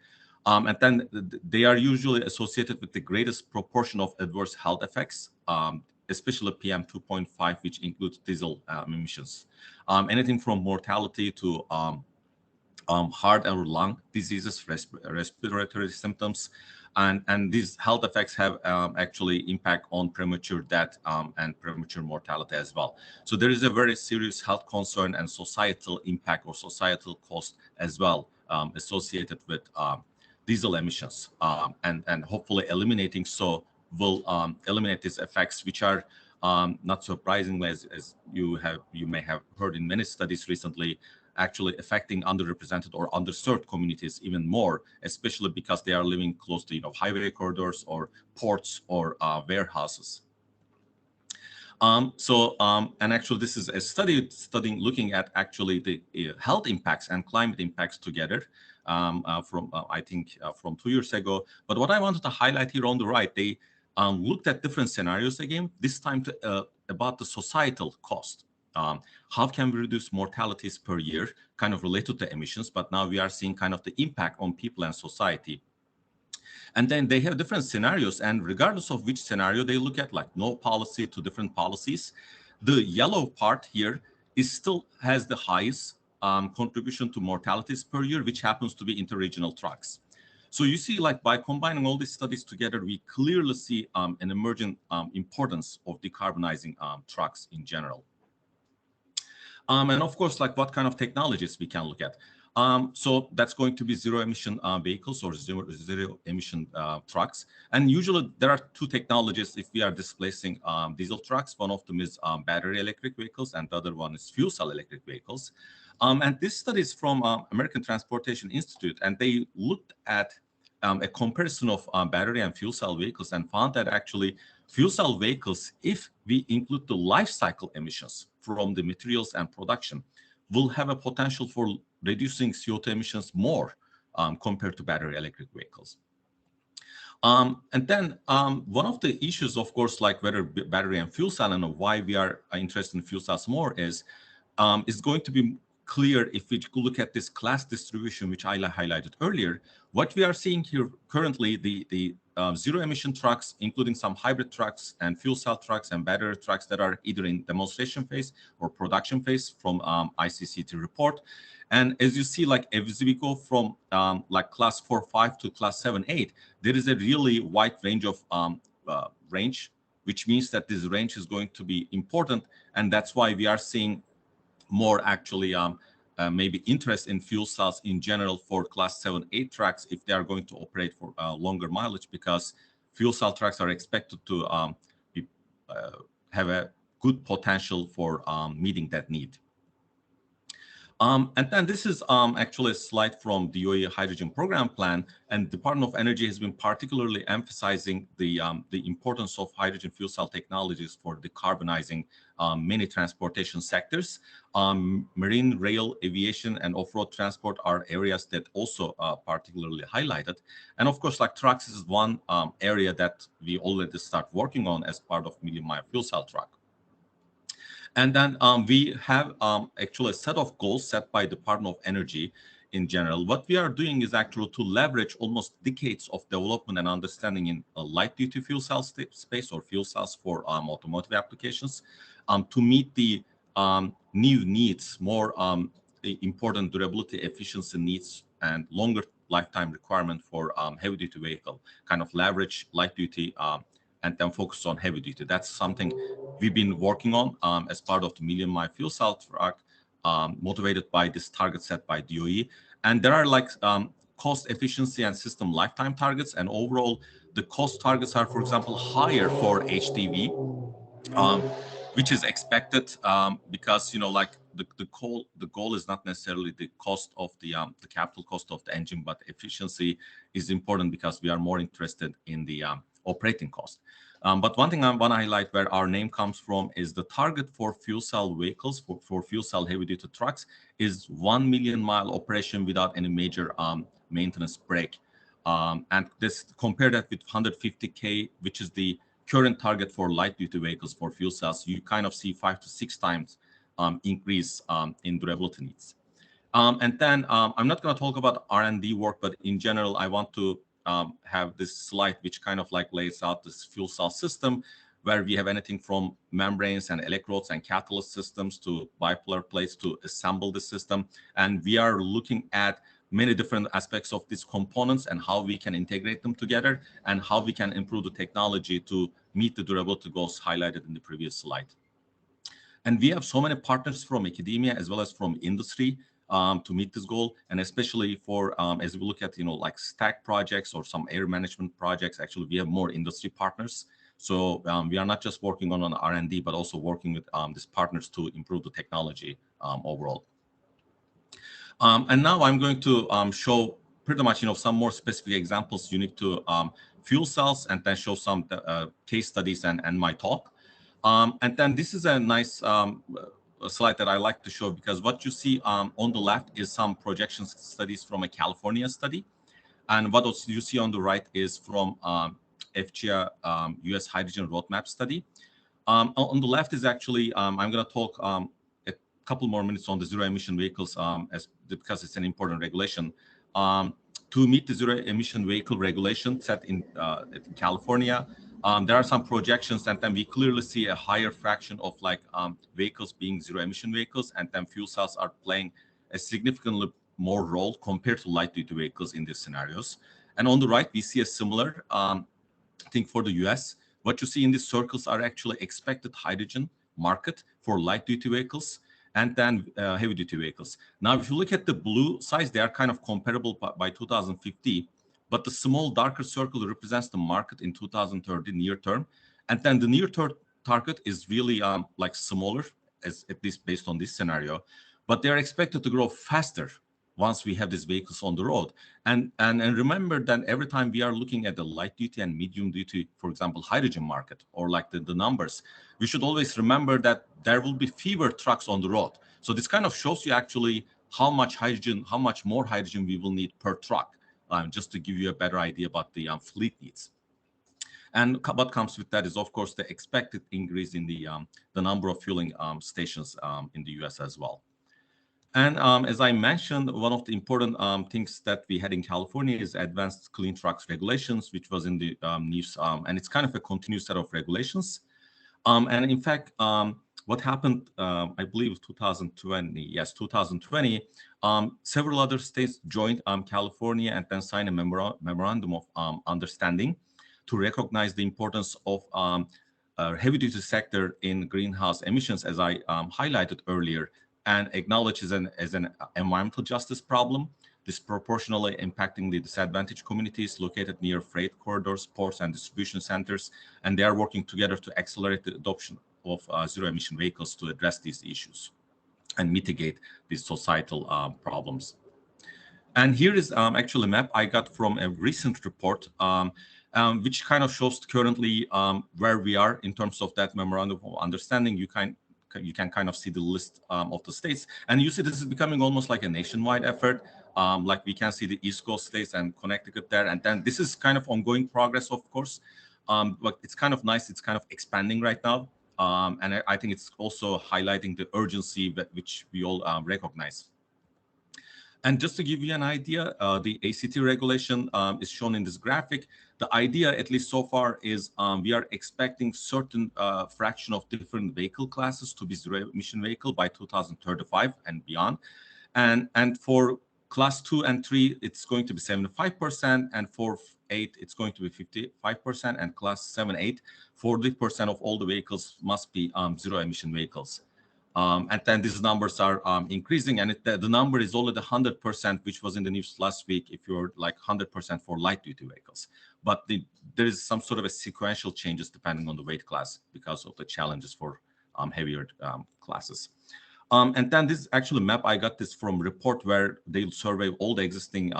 And then they are usually associated with the greatest proportion of adverse health effects, especially PM 2.5, which includes diesel emissions. Anything from mortality to heart and lung diseases, respiratory symptoms, and these health effects have actually impact on premature death and premature mortality as well. So there is a very serious health concern and societal impact or societal cost as well associated with diesel emissions, and hopefully eliminating so will eliminate these effects, which are not surprisingly, as you may have heard in many studies recently, actually affecting underrepresented or underserved communities even more, especially because they are living close to highway corridors or ports or warehouses. And actually this is a study looking at actually the health impacts and climate impacts together. From I think from 2 years ago. But what I wanted to highlight here on the right, they looked at different scenarios again, this time about the societal cost. How can we reduce mortalities per year, kind of related to emissions, but now we are seeing kind of the impact on people and society. And then they have different scenarios, and regardless of which scenario they look at, like no policy to different policies, the yellow part here is still has the highest contribution to mortalities per year, which happens to be interregional trucks. So you see, like by combining all these studies together, we clearly see an emerging importance of decarbonizing trucks in general. And of course, like what kind of technologies we can look at. So that's going to be zero emission vehicles or zero emission trucks. And usually there are 2 technologies if we are displacing diesel trucks. One of them is battery electric vehicles, and the other one is fuel cell electric vehicles. And this study is from American Transportation Institute, and they looked at a comparison of battery and fuel cell vehicles and found that actually fuel cell vehicles, if we include the life cycle emissions from the materials and production, will have a potential for reducing CO2 emissions more compared to battery electric vehicles. And then one of the issues, of course, like whether battery and fuel cell and why we are interested in fuel cells more is is going to be clear if we look at this class distribution, which I highlighted earlier. What we are seeing here currently, the zero emission trucks, including some hybrid trucks and fuel cell trucks and battery trucks that are either in demonstration phase or production phase from ICCT report. And as you see, like as we go from like class 4-5 to class 7-8, there is a really wide range of range, which means that this range is going to be important. And that's why we are seeing more actually maybe interest in fuel cells in general for class 7-8 trucks if they are going to operate for longer mileage, because fuel cell trucks are expected to have a good potential for meeting that need. And then this is actually a slide from DOE Hydrogen Program Plan, and Department of Energy has been particularly emphasizing the importance of hydrogen fuel cell technologies for decarbonizing many transportation sectors. Marine, rail, aviation, and off-road transport are areas that also particularly highlighted. And of course, like trucks is one area that we already start working on as part of medium-mile fuel cell truck. And then we have actually a set of goals set by Department of Energy in general. What we are doing is actually to leverage almost decades of development and understanding in a light-duty fuel cell space or fuel cells for automotive applications to meet the new needs, more important durability, efficiency needs, and longer lifetime requirement for heavy-duty vehicle, kind of leverage light-duty and then focus on heavy duty. That's something we've been working on as part of the medium-mile fuel cell truck, motivated by this target set by DOE. And there are like cost efficiency and system lifetime targets. And overall, the cost targets are, for example, higher for HDV, which is expected because, you know, like the goal is not necessarily the cost of the capital cost of the engine, but efficiency is important because we are more interested in the operating cost. But one thing I want to highlight where our name comes from is the target for fuel cell vehicles, for fuel cell heavy-duty trucks, is 1 million mile operation without any major maintenance break. And this compare that with 150K, which is the current target for light-duty vehicles for fuel cells, you kind of see 5 to 6 times increase in durability needs. And then I'm not going to talk about R&D work, but in general, I want to have this slide which kind of like lays out this fuel cell system where we have anything from membranes and electrodes and catalyst systems to bipolar plates to assemble the system. And we are looking at many different aspects of these components and how we can integrate them together and how we can improve the technology to meet the durability goals highlighted in the previous slide. And we have so many partners from academia as well as from industry to meet this goal, and especially for as we look at, you know, like stack projects or some air management projects, actually we have more industry partners. So we are not just working on R&D, but also working with these partners to improve the technology overall. And now I'm going to show pretty much, you know, some more specific examples unique to fuel cells, and then show some case studies and my talk. And then this is a nice slide that I like to show, because what you see on the left is some projection studies from a California study. And what you see on the right is from FGA US Hydrogen Roadmap study. On the left is actually, I'm going to talk a couple more minutes on the zero emission vehicles because it's an important regulation. To meet the zero emission vehicle regulation set in California, there are some projections, and then we clearly see a higher fraction of like vehicles being zero emission vehicles, and then fuel cells are playing a significantly more role compared to light duty vehicles in these scenarios. And on the right, we see a similar thing for the US. What you see in these circles are actually expected hydrogen market for light duty vehicles and then heavy duty vehicles. Now, if you look at the blue size, they are kind of comparable by 2050. But the small darker circle represents the market in 2030 near term. And then the near term target is really like smaller, as at least based on this scenario. But they're expected to grow faster once we have these vehicles on the road. And remember that every time we are looking at the light duty and medium duty, for example, hydrogen market, or like the numbers, we should always remember that there will be fewer trucks on the road. So this kind of shows you actually how much more hydrogen we will need per truck. Just to give you a better idea about the fleet needs. And what comes with that is, of course, the expected increase in the number of fueling stations in the US as well. And as I mentioned, one of the important things that we had in California is advanced clean trucks regulations, which was in the news. And it's kind of a continuous set of regulations. And in fact, what happened, I believe 2020, yes, 2020, several other states joined California and then signed a memorandum of understanding to recognize the importance of heavy-duty sector in greenhouse emissions, as I highlighted earlier, and acknowledge as an environmental justice problem, disproportionately impacting the disadvantaged communities located near freight corridors, ports, and distribution centers. And they are working together to accelerate the adoption of zero-emission vehicles to address these issues and mitigate these societal problems. And here is actually a map I got from a recent report, which kind of shows currently where we are in terms of that memorandum of understanding. You can kind of see the list of the states, and you see this is becoming almost like a nationwide effort. Like we can see the East Coast states and Connecticut there, and then this is kind of ongoing progress, of course, but it's kind of nice. It's kind of expanding right now, and I think it's also highlighting the urgency which we all recognize. And just to give you an idea, the ACT regulation is shown in this graphic. The idea, at least so far, is we are expecting certain fraction of different vehicle classes to be zero-emission vehicle by 2035 and beyond. And for class 2 and 3, it's going to be 75%, and for 8, it's going to be 55%, and class 7, 8, 40% of all the vehicles must be zero-emission vehicles. And then these numbers are increasing, and the number is already 100%, which was in the news last week, if you're like 100% for light-duty vehicles. But there is some sort of a sequential changes depending on the weight class because of the challenges for heavier classes. And then this actually map, I got this from a report where they survey all the existing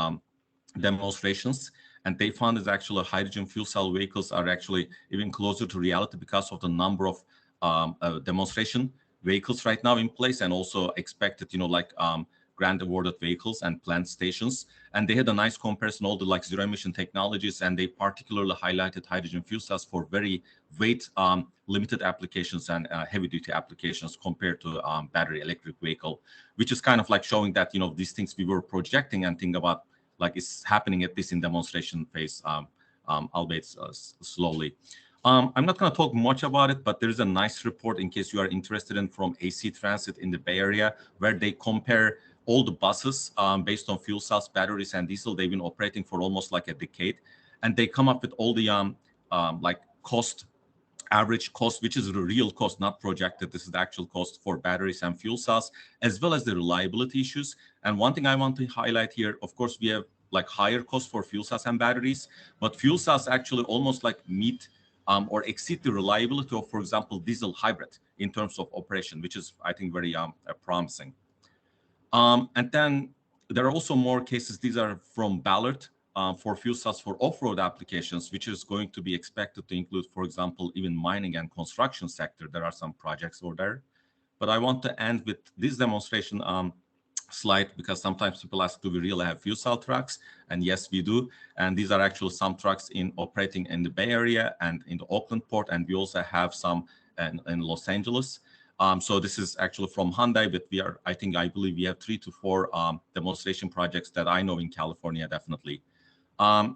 demonstrations, and they found that actually hydrogen fuel cell vehicles are actually even closer to reality because of the number of demonstration vehicles right now in place, and also expected, like grant awarded vehicles and plant stations. And they had a nice comparison, all the like zero emission technologies, and they particularly highlighted hydrogen fuel cells for very weight limited applications and heavy duty applications compared to battery electric vehicle, which is kind of like showing that, these things we were projecting and think about like it's happening at least in demonstration phase, albeit slowly. I'm not going to talk much about it, but there is a nice report in case you are interested in from AC Transit in the Bay Area, where they compare all the buses based on fuel cells, batteries, and diesel. They've been operating for almost like a decade, and they come up with all the like average cost, which is the real cost, not projected. This is the actual cost for batteries and fuel cells, as well as the reliability issues. And one thing I want to highlight here, of course, we have like higher cost for fuel cells and batteries, but fuel cells actually almost like meet or exceed the reliability of, for example, diesel hybrid in terms of operation, which is, I think, very promising. And then there are also more cases. These are from Ballard for fuel cells for off-road applications, which is going to be expected to include, for example, even mining and construction sector. There are some projects over there. But I want to end with this demonstration slide, because sometimes people ask, do we really have fuel cell trucks? And yes, we do. And these are actually some trucks operating in the Bay Area and in the Oakland port, and we also have some in Los Angeles. So this is actually from Hyundai, but I believe we have 3 to 4 demonstration projects that I know in California, definitely.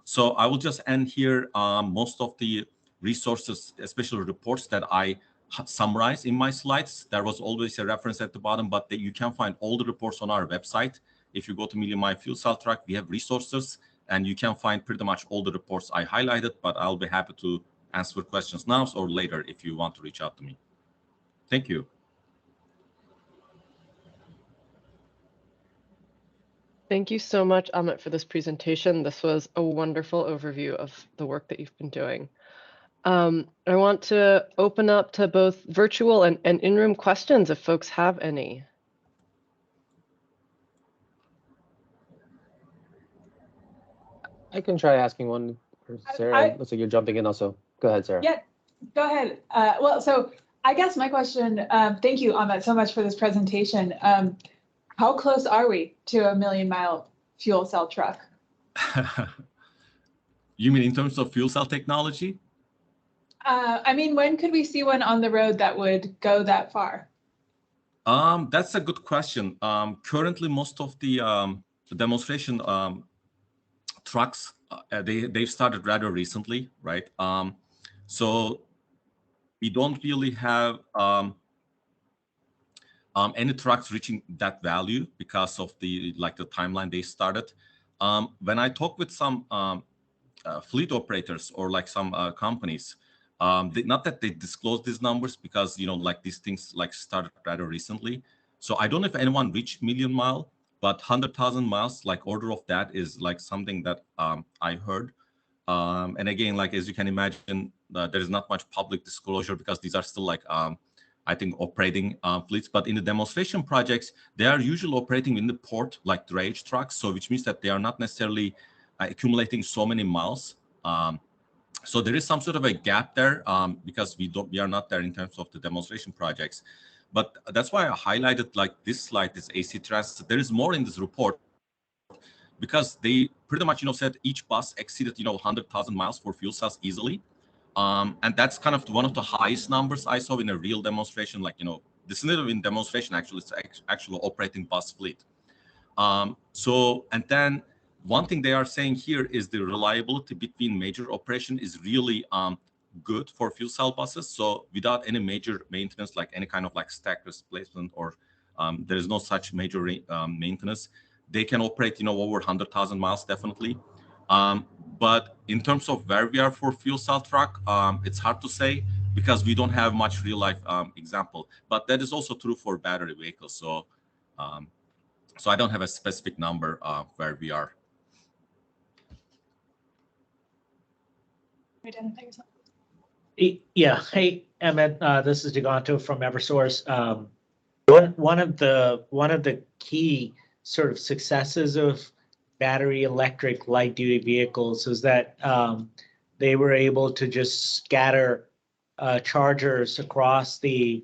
So I will just end here. Most of the resources, especially reports that I summarize in my slides, there was always a reference at the bottom, but you can find all the reports on our website. If you go to Million Mile Fuel Cell Truck, we have resources, and you can find pretty much all the reports I highlighted, but I'll be happy to answer questions now or later if you want to reach out to me. Thank you. Thank you so much, Amit, for this presentation. This was a wonderful overview of the work that you've been doing. I want to open up to both virtual and in-room questions if folks have any. I can try asking one for Sarah. Looks like you're jumping in also. Go ahead, Sarah. Yeah, go ahead. Well, so I guess my question, thank you, Amit, so much for this presentation. How close are we to a million-mile fuel cell truck? You mean in terms of fuel cell technology? I mean, when could we see one on the road that would go that far? That's a good question. Currently, most of the demonstration trucks, they've started rather recently, right? So we don't really have any trucks reaching that value because of the timeline they started. When I talk with some fleet operators or like some companies, not that they disclose these numbers because these things started rather recently. So I don't know if anyone reached million mile, but 100,000 miles, order of that is something that I heard. And again, as you can imagine, there is not much public disclosure because these are still I think operating fleets. But in the demonstration projects, they are usually operating in the port like drayage trucks. So which means that they are not necessarily accumulating so many miles. So there is some sort of a gap there because we are not there in terms of the demonstration projects. But that's why I highlighted this slide, this AC Transit. There is more in this report because they pretty much said each bus exceeded 100,000 miles for fuel cells easily. And that's kind of one of the highest numbers I saw in a real demonstration. This is not even demonstration, actually, it's actual operating bus fleet. And then one thing they are saying here is the reliability between major operation is really good for fuel cell buses. So without any major maintenance, like any kind of stack replacement or there is no such major maintenance, they can operate, over 100,000 miles definitely. But in terms of where we are for fuel cell truck, it's hard to say because we don't have much real life example. But that is also true for battery vehicles. So, so I don't have a specific number where we are. Yeah. Hey, Emmett, this is Diganto from Eversource. One of the key sort of successes of battery electric light duty vehicles is that they were able to just scatter chargers across the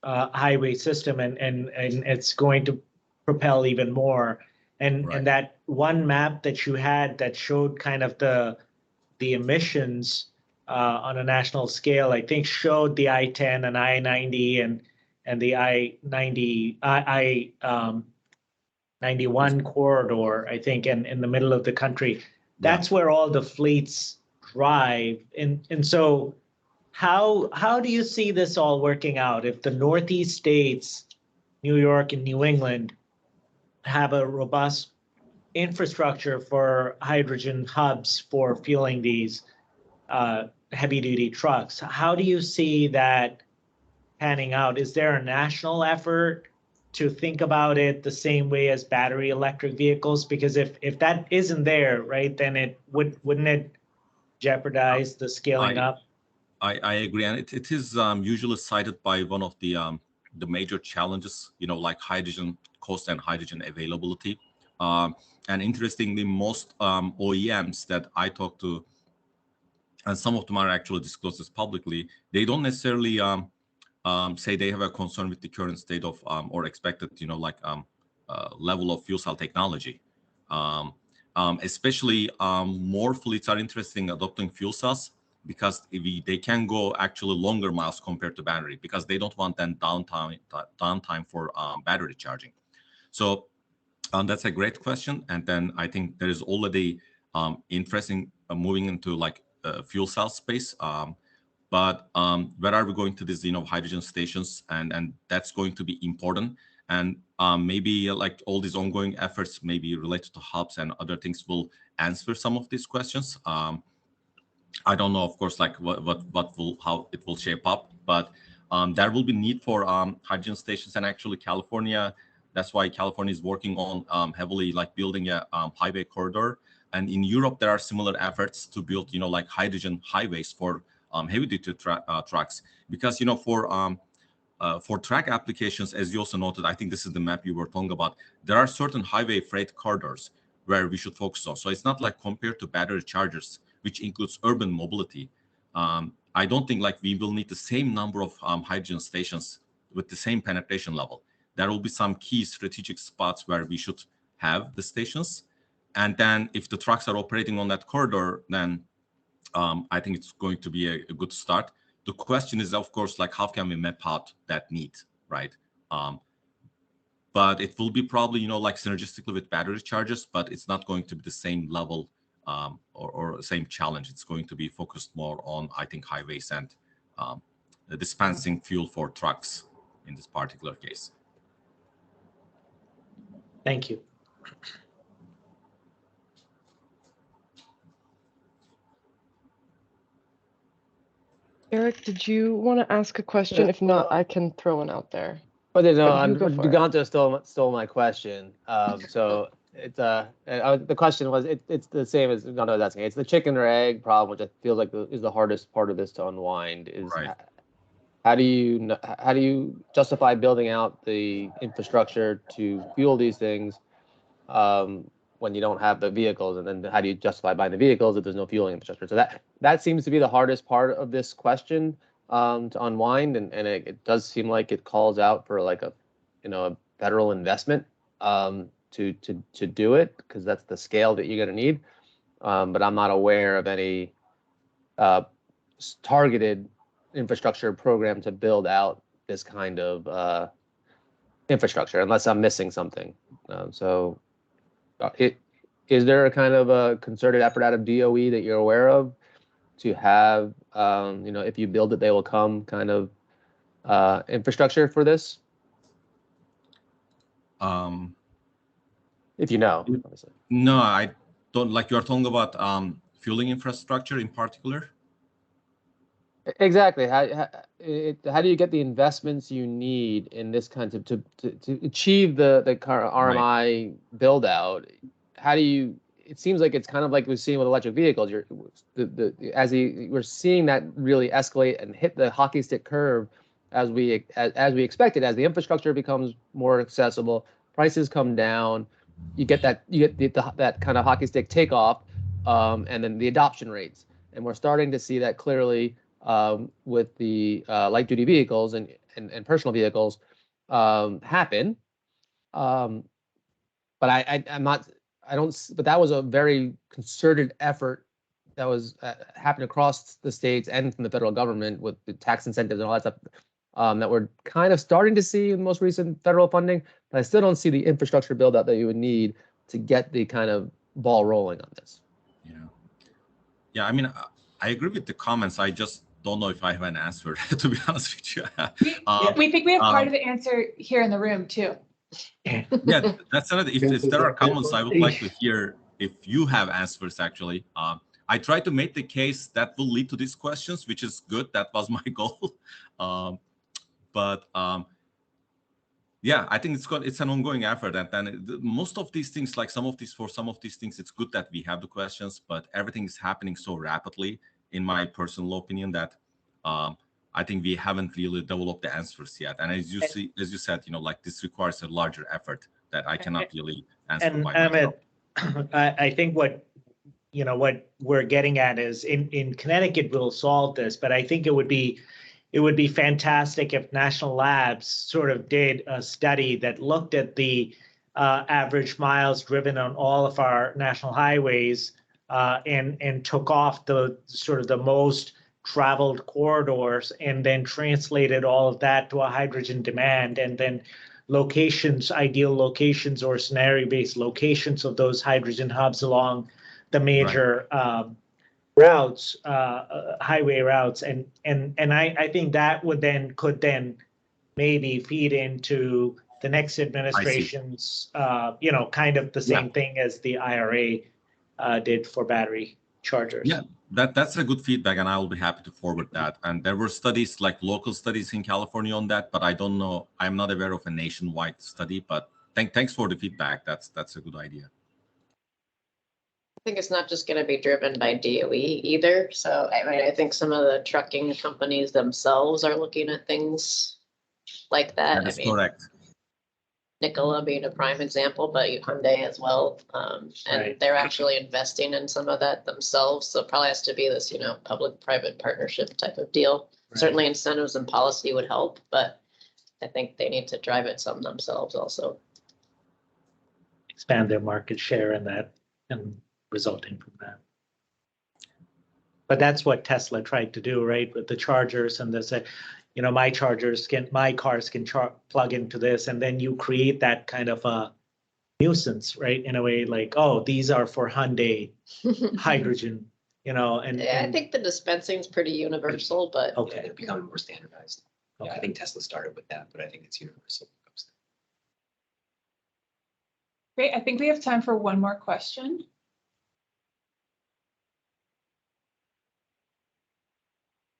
highway system, and it's going to propel even more. And that one map that you had that showed kind of the emissions on a national scale, I think showed the I-10 and I-90 and the I-91 corridor, I think, in the middle of the country. That's where all the fleets drive. And so how do you see this all working out if the Northeast states, New York and New England, have a robust infrastructure for hydrogen hubs for fueling these heavy duty trucks? How do you see that panning out? Is there a national effort to think about it the same way as battery electric vehicles? Because if that isn't there, right, then wouldn't it jeopardize the scaling up? I agree, and it is usually cited by one of the major challenges, like hydrogen cost and hydrogen availability. And interestingly, most OEMs that I talk to, and some of them are actually disclosed this publicly, they don't necessarily say they have a concern with the current state of or expected, level of fuel cell technology. Especially more fleets are interested in adopting fuel cells because they can go actually longer miles compared to battery because they don't want then downtime for battery charging. So that's a great question. And then I think there is already interest in moving into fuel cell space. But where are we going to these, hydrogen stations? And that's going to be important. And maybe all these ongoing efforts, maybe related to hubs and other things, will answer some of these questions. I don't know, of course, how it will shape up, but there will be need for hydrogen stations. And actually, California, that's why California is working on heavily building a highway corridor. And in Europe, there are similar efforts to build, hydrogen highways for heavy-duty trucks, because for track applications, as you also noted, I think this is the map you were talking about. There are certain highway freight corridors where we should focus on. So it's not compared to battery chargers, which includes urban mobility. I don't think we will need the same number of hydrogen stations with the same penetration level. There will be some key strategic spots where we should have the stations. And then if the trucks are operating on that corridor, then I think it's going to be a good start. The question is, of course, like how can we map out that need, right? But it will be probably, like synergistically with battery chargers, but it's not going to be the same level or same challenge. It's going to be focused more on, I think, highways and dispensing fuel for trucks in this particular case. Thank you. Eric, did you want to ask a question? If not, I can throw one out there. But no, But you go for it. Duganto stole my question. So it's the question was it's the same as Duganto was asking. It's the chicken or egg problem, which I feel like is the hardest part of this to unwind. Is Right. how do you justify building out the infrastructure to fuel these things when you don't have the vehicles, and then how do you justify buying the vehicles if there's no fueling infrastructure? So that seems to be the hardest part of this question to unwind, and it does seem like it calls out for like a federal investment to do it, because that's the scale that you're going to need. But I'm not aware of any targeted infrastructure program to build out this kind of infrastructure, unless I'm missing something. Is there a kind of a concerted effort out of DOE that you're aware of to have, if you build it, they will come kind of infrastructure for this? If you know, obviously. No, I don't. Like you're talking about fueling infrastructure in particular. Exactly. How do you get the investments you need in this kind of to achieve the current RMI build out? How do you? It seems like it's kind of like we've seen with electric vehicles. We're seeing that really escalate and hit the hockey stick curve as we expected. As the infrastructure becomes more accessible, prices come down. You get that kind of hockey stick takeoff, and then the adoption rates. And we're starting to see that clearly with the light duty vehicles and personal vehicles happen. But but that was a very concerted effort that was happened across the states and from the federal government with the tax incentives and all that stuff that we're kind of starting to see in the most recent federal funding. But I still don't see the infrastructure build out that you would need to get the kind of ball rolling on this. Yeah. I mean, I agree with the comments. I just don't know if I have an answer, to be honest with you. We think we have part of the answer here in the room too. Yeah, that's another. If there are comments, I would like to hear if you have answers. Actually, I try to make the case that will lead to these questions, which is good. That was my goal. Yeah, I think it's an ongoing effort, and then most of these things, like some of these things, it's good that we have the questions, but everything is happening so rapidly, in my personal opinion, that I think we haven't really developed the answers yet. And as you said, like this requires a larger effort that I cannot really answer And by myself. I think what we're getting at is in Connecticut we'll solve this, but I think it would be fantastic if National Labs sort of did a study that looked at the average miles driven on all of our national highways and took off the sort of the most traveled corridors and then translated all of that to a hydrogen demand, and then ideal locations or scenario-based locations of those hydrogen hubs along the major routes, highway routes, and I think that could then maybe feed into the next administration's kind of the same thing as the IRA did for battery chargers. Yeah, that's a good feedback, and I will be happy to forward that. And there were studies, like local studies in California on that, but I don't know. I'm not aware of a nationwide study. But thanks for the feedback. That's a good idea. I think it's not just going to be driven by DOE either. So I think some of the trucking companies themselves are looking at things like that. That is correct. Nikola being a prime example, but Hyundai as well. And they're actually investing in some of that themselves. So it probably has to be this, public-private partnership type of deal. Right. Certainly incentives and policy would help, but I think they need to drive it some themselves also. Expand their market share in that and resulting from that. But that's what Tesla tried to do, right, with the chargers, and they said, you know, my cars can plug into this, and then you create that kind of a nuisance, right, in a way, like, oh, these are for Hyundai hydrogen, you know, and. Yeah, I think the dispensing's pretty universal, but Yeah, Okay, they're becoming more standardized. Yeah, I think Tesla started with that, but I think it's universal. Great. I think we have time for one more question.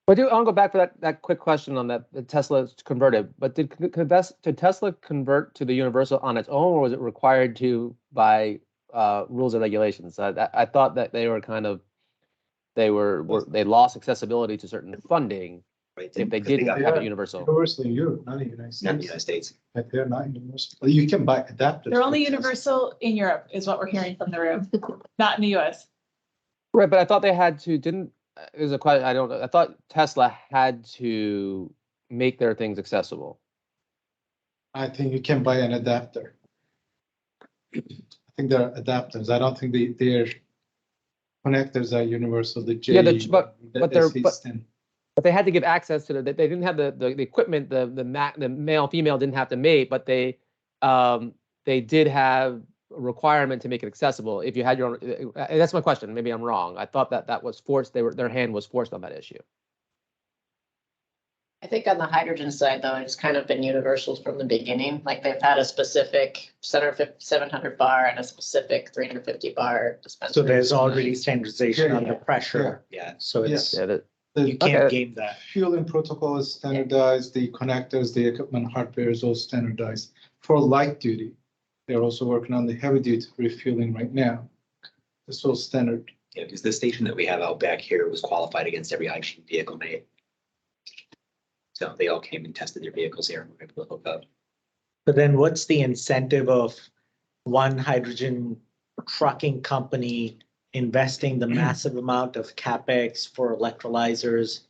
But I want to go back for that quick question on that the Tesla converted. But did Tesla convert to the universal on its own, or was it required to by rules and regulations? I thought that they were kind of they lost accessibility to certain funding Right? if they Because they didn't got have it universal. Universal in Europe, not in the United not in the States. United States. But they're not universal. Well, you can buy adapters. They're only for Tesla. universal in Europe, is what we're hearing from the room, not in the US. Right, but I thought they had to. Didn't is a question. I don't know. I thought Tesla had to make their things accessible. I think you can buy an adapter. I think they're adapters. I don't think their connectors are universal. The J, Yeah, but they're S10. but they had to give access to they didn't have the equipment. The male female didn't have to mate, but they did have a requirement to make it accessible. If you had your own, that's my question. Maybe I'm wrong. I thought that was forced. Their hand was forced on that issue. I think on the hydrogen side, though, it's kind of been universal from the beginning. Like they've had a specific 700 bar and a specific 350 bar dispenser. so there's already standardization on the pressure, Yeah. so it's, Yeah, you can't game that. Fueling protocol is standardized. The connectors, the equipment hardware is all standardized. For light duty, they're also working on the heavy duty refueling right now. It's all standard. Yeah, because the station that we have out back here was qualified against every hydrogen vehicle made. So they all came and tested their vehicles here and were able to hook up. But then what's the incentive of one hydrogen trucking company investing the massive amount of CapEx for electrolyzers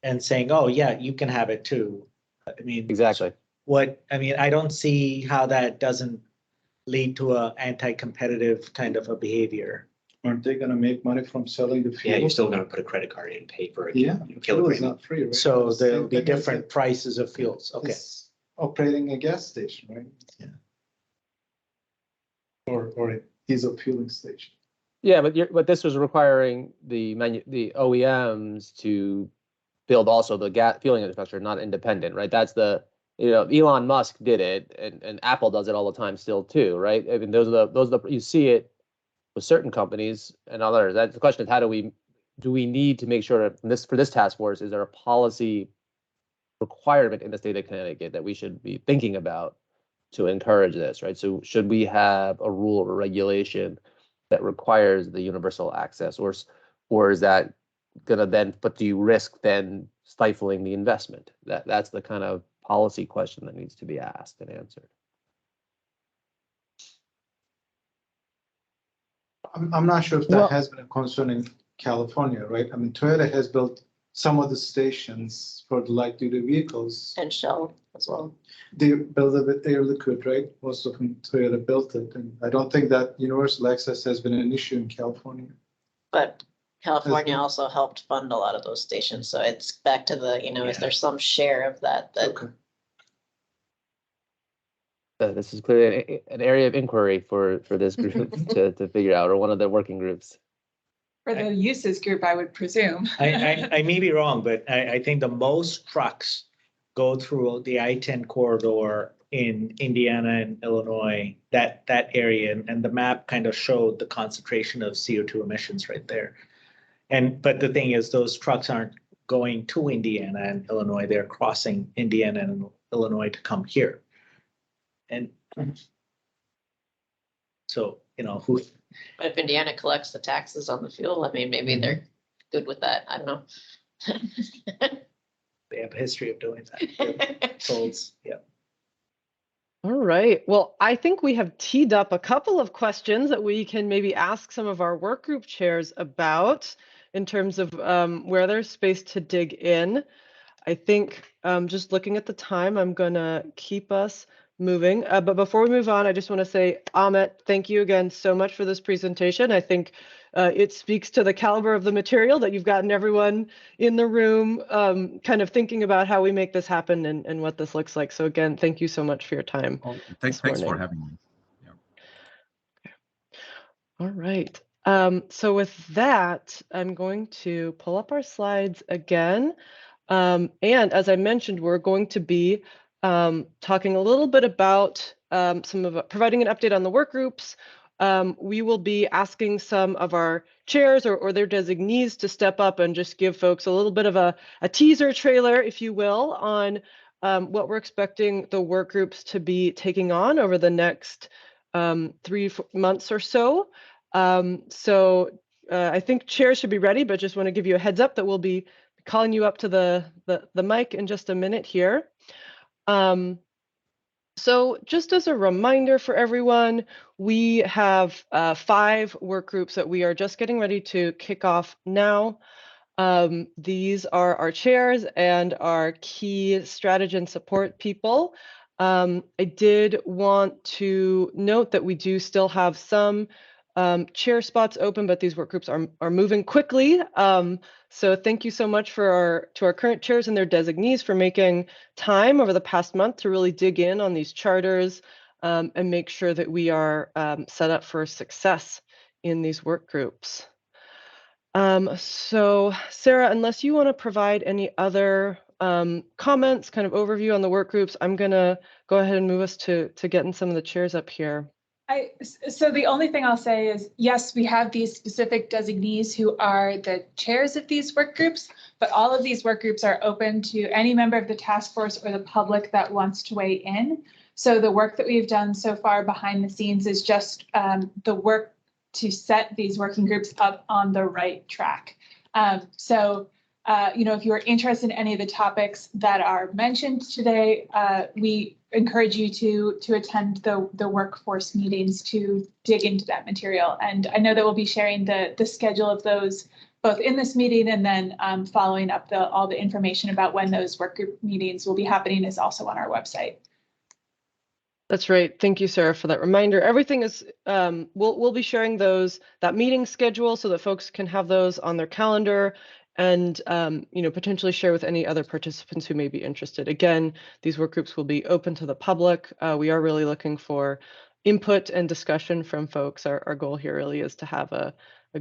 and saying, oh, yeah, you can have it too? I mean, exactly. I don't see how that doesn't lead to a anti-competitive kind of a behavior. Aren't they gonna make money from selling the fuel? Yeah, you're still gonna put a credit card in and pay for a Yeah, fuel is kilogram. not free, right? So It's there'll same be thing as different prices of fuels. Okay. it's operating a gas station, right? Yeah. Or a diesel fueling station. Yeah, but this was requiring the OEMs to build also the gas fueling infrastructure, not independent, right? That's Elon Musk did it, and Apple does it all the time still too, right? I mean, those are the you see it with certain companies and others. That's the question: is how do we need to make sure that for this task force, is there a policy requirement in the state of Connecticut that we should be thinking about to encourage this, right? So should we have a rule or regulation that requires the universal access, or is that gonna then put you risk then stifling the investment? That's the kind of policy question that needs to be asked and answered. I'm not sure if that has been a concern in California, right? I mean, Toyota has built some of the stations for the light duty vehicles. And Shell as well. They build it with Air Liquide, right? Most of them Toyota built it, and I don't think that universal access has been an issue in California. But California also helped fund a lot of those stations. So it's back to the, is there some share of that? Okay. This is clearly an area of inquiry for this group to figure out, or one of the working groups. For the uses group, I would presume. I may be wrong, but I think the most trucks go through the I-10 corridor in Indiana and Illinois, that area, and the map kind of showed the concentration of CO2 emissions right there. But the thing is, those trucks aren't going to Indiana and Illinois, they're crossing Indiana and Illinois to come here. And so, who? But if Indiana collects the taxes on the fuel, I mean, maybe they're good with that. I don't know. They have a history of doing that. Tolls, yeah. All right. Well, I think we have teed up a couple of questions that we can maybe ask some of our work group chairs about in terms of where there's space to dig in. I think just looking at the time, I'm going to keep us moving. But before we move on, I just want to say, Amit, thank you again so much for this presentation. I think it speaks to the caliber of the material that you've gotten everyone in the room kind of thinking about how we make this happen and what this looks like. So again, thank you so much for your time. Thanks for having me. All right. So with that, I'm going to pull up our slides again. And as I mentioned, we're going to be talking a little bit about providing an update on the work groups. We will be asking some of our chairs or their designees to step up and just give folks a little bit of a teaser trailer, if you will, on what we're expecting the work groups to be taking on over the next 3 months or so. I think chairs should be ready, but just want to give you a heads up that we'll be calling you up to the mic in just a minute here. So just as a reminder for everyone, we have 5 work groups that we are just getting ready to kick off now. These are our chairs and our key strategy and support people. I did want to note that we do still have some chair spots open, but these work groups are moving quickly. So thank you so much to our current chairs and their designees for making time over the past month to really dig in on these charters and make sure that we are set up for success in these work groups. So Sarah, unless you want to provide any other comments, kind of overview on the work groups, I'm gonna go ahead and move us to getting some of the chairs up here. So the only thing I'll say is, yes, we have these specific designees who are the chairs of these work groups, but all of these work groups are open to any member of the task force or the public that wants to weigh in. So the work that we've done so far behind the scenes is just the work to set these working groups up on the right track. If you are interested in any of the topics that are mentioned today, we encourage you to attend the workforce meetings to dig into that material. And I know that we'll be sharing the schedule of those both in this meeting and then following up all the information about when those work group meetings will be happening is also on our website. That's right. Thank you, Sarah, for that reminder. Everything is, we'll be sharing that meeting schedule so that folks can have those on their calendar and potentially share with any other participants who may be interested. Again, these work groups will be open to the public. We are really looking for input and discussion from folks. Our goal here really is to have a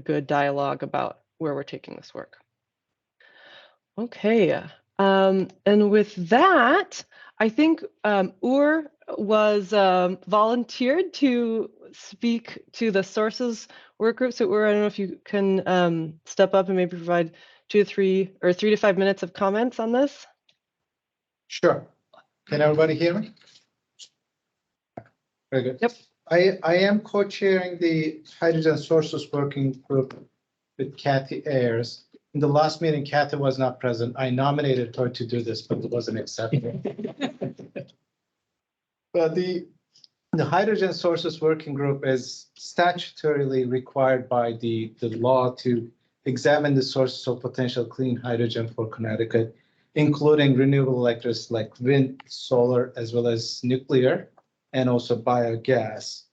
good dialogue about where we're taking this work. Okay, and with that, I think Ur was volunteered to speak to the sources work group. So Ur, I don't know if you can step up and maybe provide 2 to 3 or 3 to 5 minutes of comments on this. Sure. Can everybody hear me? Very good. Yep. I am co-chairing the Hydrogen Sources Working Group with Kathy Ayers. In the last meeting, Kathy was not present. I nominated her to do this, but it wasn't accepted. But the Hydrogen Sources Working Group is statutorily required by the law to examine the sources of potential clean hydrogen for Connecticut, including renewable electricity like wind, solar, as well as nuclear, and also biogas.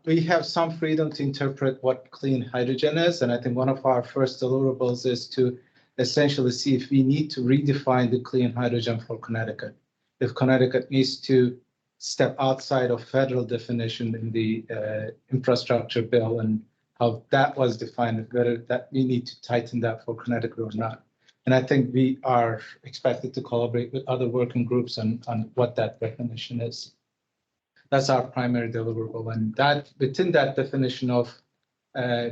We have some freedom to interpret what clean hydrogen is, and I think one of our first deliverables is to essentially see if we need to redefine the clean hydrogen for Connecticut. If Connecticut needs to step outside of federal definition in the infrastructure bill and how that was defined, whether that we need to tighten that for Connecticut or not. And I think we are expected to collaborate with other working groups on what that definition is. That's our primary deliverable. And that within that definition of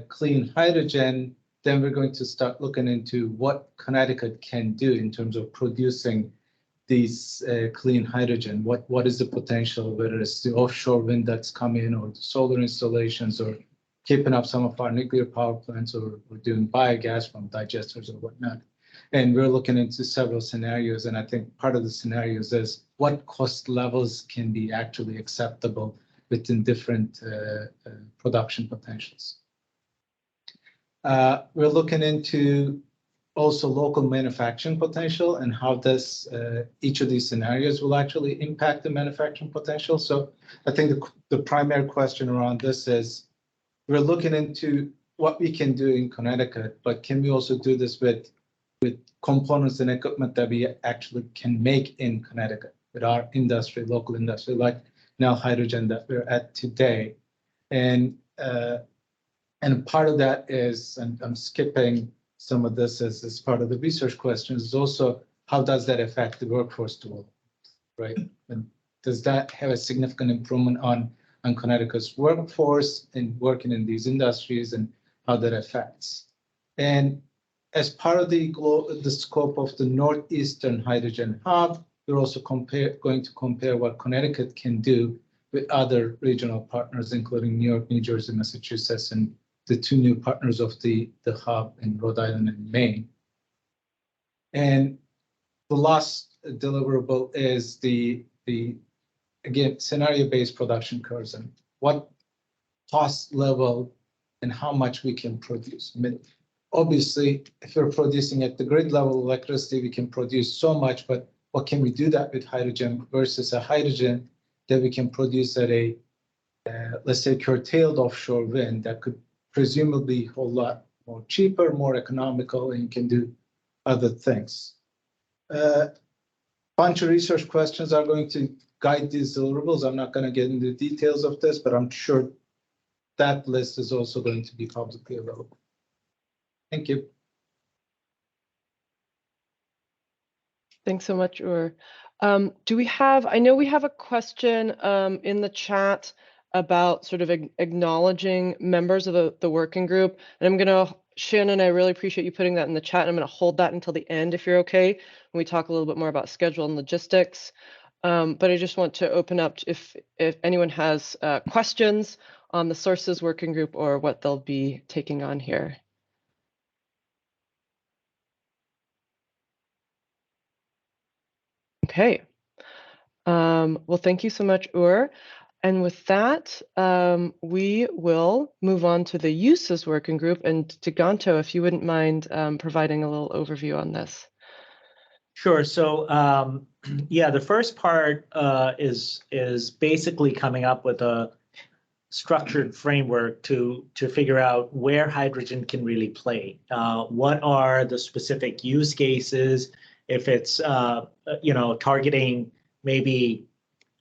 clean hydrogen, then we're going to start looking into what Connecticut can do in terms of producing these clean hydrogen. What is the potential, whether it's the offshore wind that's coming or the solar installations or keeping up some of our nuclear power plants or doing biogas from digesters or whatnot. And we're looking into several scenarios. And I think part of the scenarios is what cost levels can be actually acceptable within different production potentials. We're looking into also local manufacturing potential and how does each of these scenarios will actually impact the manufacturing potential. So I think the primary question around this is we're looking into what we can do in Connecticut, but can we also do this with components and equipment that we actually can make in Connecticut with our industry, local industry, like Nel Hydrogen that we're at today. And part of that is, and I'm skipping some of this as part of the research questions, is also how does that affect the workforce development, right? And does that have a significant improvement on Connecticut's workforce and working in these industries and how that affects? And as part of the scope of the Northeastern Hydrogen Hub, we're also going to compare what Connecticut can do with other regional partners, including New York, New Jersey, Massachusetts, and the two new partners of the hub in Rhode Island and Maine. And the last deliverable is the again, scenario-based production curves and what cost level and how much we can produce. I mean, obviously, if we're producing at the grid level electricity, we can produce so much, but what can we do that with hydrogen versus a hydrogen that we can produce at a, let's say, curtailed offshore wind that could presumably a whole lot more cheaper, more economical, and can do other things. Bunch of research questions are going to guide these deliverables. I'm not going to get into the details of this, but I'm sure that list is also going to be publicly available. Thank you. Thanks so much, Ur. Do we have, I know we have a question in the chat about sort of acknowledging members of the working group. And I'm going to, Shannon, I really appreciate you putting that in the chat. And I'm going to hold that until the end if you're okay, when we talk a little bit more about schedule and logistics. But I just want to open up if anyone has questions on the sources working group or what they'll be taking on here. Okay. Well, thank you so much, Ur. And with that, we will move on to the uses working group. And Diganto, if you wouldn't mind providing a little overview on this. Sure. So yeah, the first part is basically coming up with a structured framework to figure out where hydrogen can really play. What are the specific use cases? If it's targeting maybe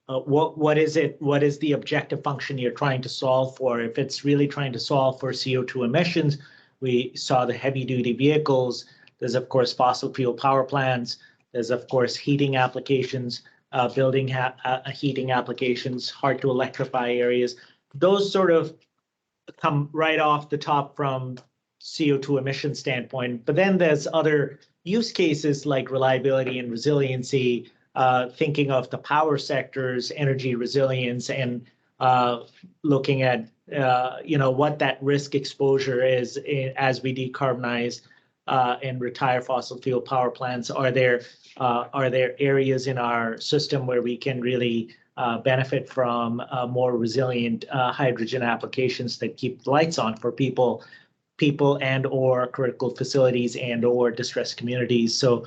what is it? What is the objective function you're trying to solve for? If it's really trying to solve for CO2 emissions, we saw the heavy duty vehicles. There's of course fossil fuel power plants. There's of course heating applications, building heating applications, hard to electrify areas. Those sort of come right off the top from CO2 emission standpoint. But then there's other use cases like reliability and resiliency, thinking of the power sector's energy resilience and looking at what that risk exposure is as we decarbonize and retire fossil fuel power plants. Are there areas in our system where we can really benefit from more resilient hydrogen applications that keep the lights on for people and or critical facilities and or distressed communities? So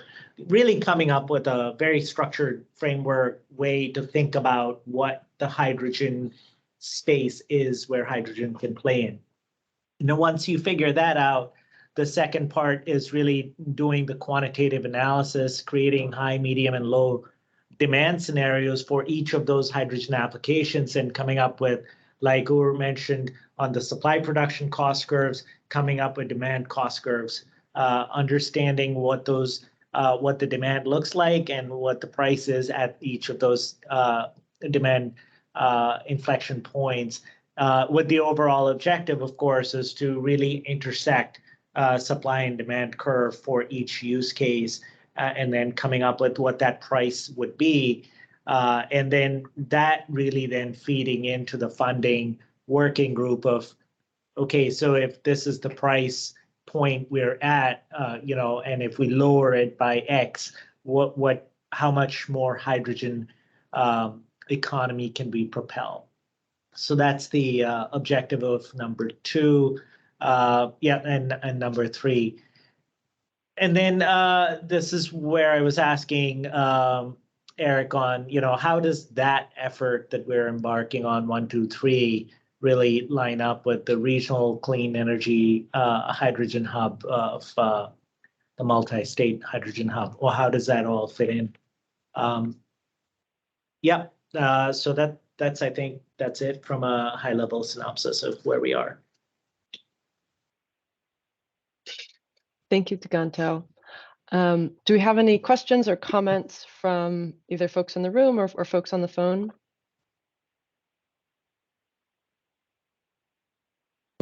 really coming up with a very structured framework way to think about what the hydrogen space is where hydrogen can play in. Once you figure that out, the second part is really doing the quantitative analysis, creating high, medium, and low demand scenarios for each of those hydrogen applications and coming up with, like Ur mentioned, on the supply production cost curves, coming up with demand cost curves, understanding what the demand looks like and what the price is at each of those demand inflection points, with the overall objective, of course, is to really intersect supply and demand curve for each use case, and then coming up with what that price would be. And then that really then feeding into the funding working group of, okay, so if this is the price point we're at, and if we lower it by X, how much more hydrogen economy can we propel? So that's the objective of number 2. And number 3. And then this is where I was asking Eric on, how does that effort that we're embarking on 1, 2, 3 really line up with the regional clean energy hydrogen hub of the multi-state hydrogen hub? Or how does that all fit in? Yeah, so that's, I think that's it from a high level synopsis of where we are. Thank you, Diganto. Do we have any questions or comments from either folks in the room or folks on the phone?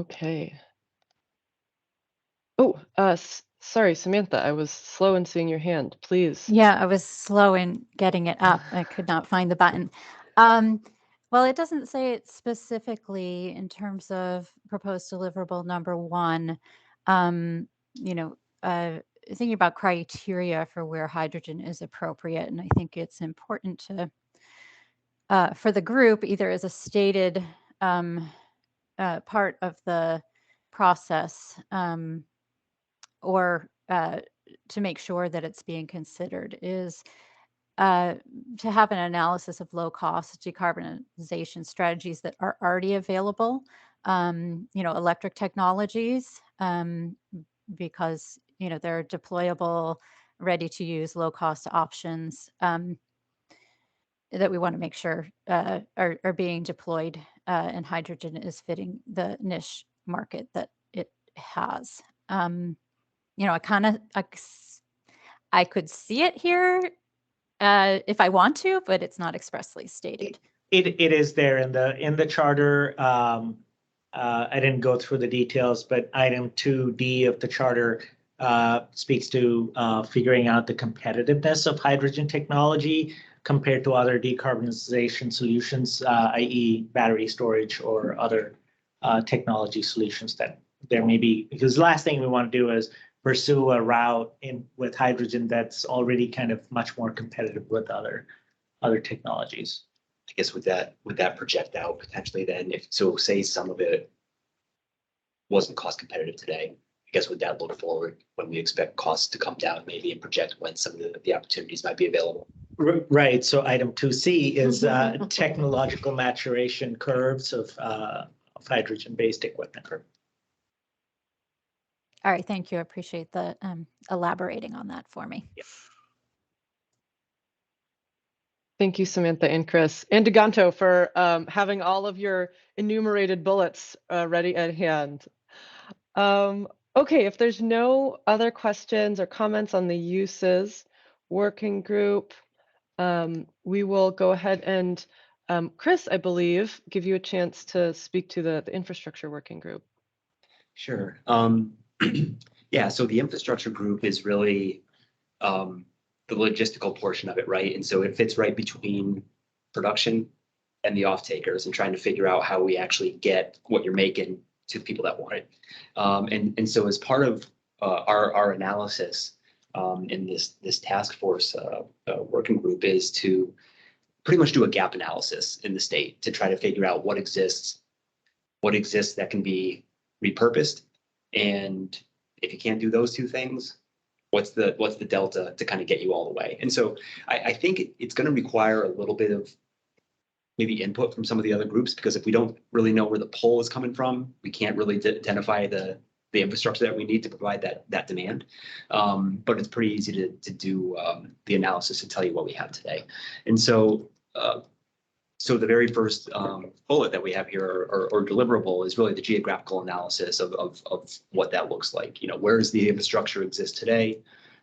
Okay. Oh, sorry, Samantha, I was slow in seeing your hand, please. Yeah, I was slow in getting it up. I could not find the button. Well, it doesn't say it specifically in terms of proposed deliverable number 1. Thinking about criteria for where hydrogen is appropriate, and I think it's important to for the group, either as a stated part of the process or to make sure that it's being considered, is to have an analysis of low cost decarbonization strategies that are already available, electric technologies, because, they're deployable, ready to use low cost options that we want to make sure are being deployed, and hydrogen is fitting the niche market that it has. I could see it here if I want to, but it's not expressly stated. It is there in the charter. I didn't go through the details, but item 2D of the charter speaks to figuring out the competitiveness of hydrogen technology compared to other decarbonization solutions, i.e. battery storage or other technology solutions that there may be. Because the last thing we want to do is pursue a route with hydrogen that's already kind of much more competitive with other technologies. I guess would that project out potentially then, if so, say some of it wasn't cost competitive today, I guess would that look forward when we expect costs to come down maybe and project when some of the opportunities might be available? Right. So item 2C is technological maturation curves of hydrogen-based equipment. All right, thank you. I appreciate the elaborating on that for me. Yeah. Thank you, Samantha and Chris, and Diganto for having all of your enumerated bullets ready at hand. Okay, if there's no other questions or comments on the uses working group, we will go ahead and Chris, I believe, give you a chance to speak to the infrastructure working group. Sure. Yeah, so the infrastructure group is really the logistical portion of it, right? And so it fits right between production and the off-takers and trying to figure out how we actually get what you're making to the people that want it. And so as part of our analysis in this task force working group is to pretty much do a gap analysis in the state to try to figure out what exists that can be repurposed. And if you can't do those two things, what's the delta to kind of get you all the way? And so I think it's going to require a little bit of maybe input from some of the other groups, because if we don't really know where the pull is coming from, we can't really identify the infrastructure that we need to provide that demand. But it's pretty easy to do the analysis and tell you what we have today. And so the very first bullet that we have here or deliverable is really the geographical analysis of what that looks like. Where does the infrastructure exist today?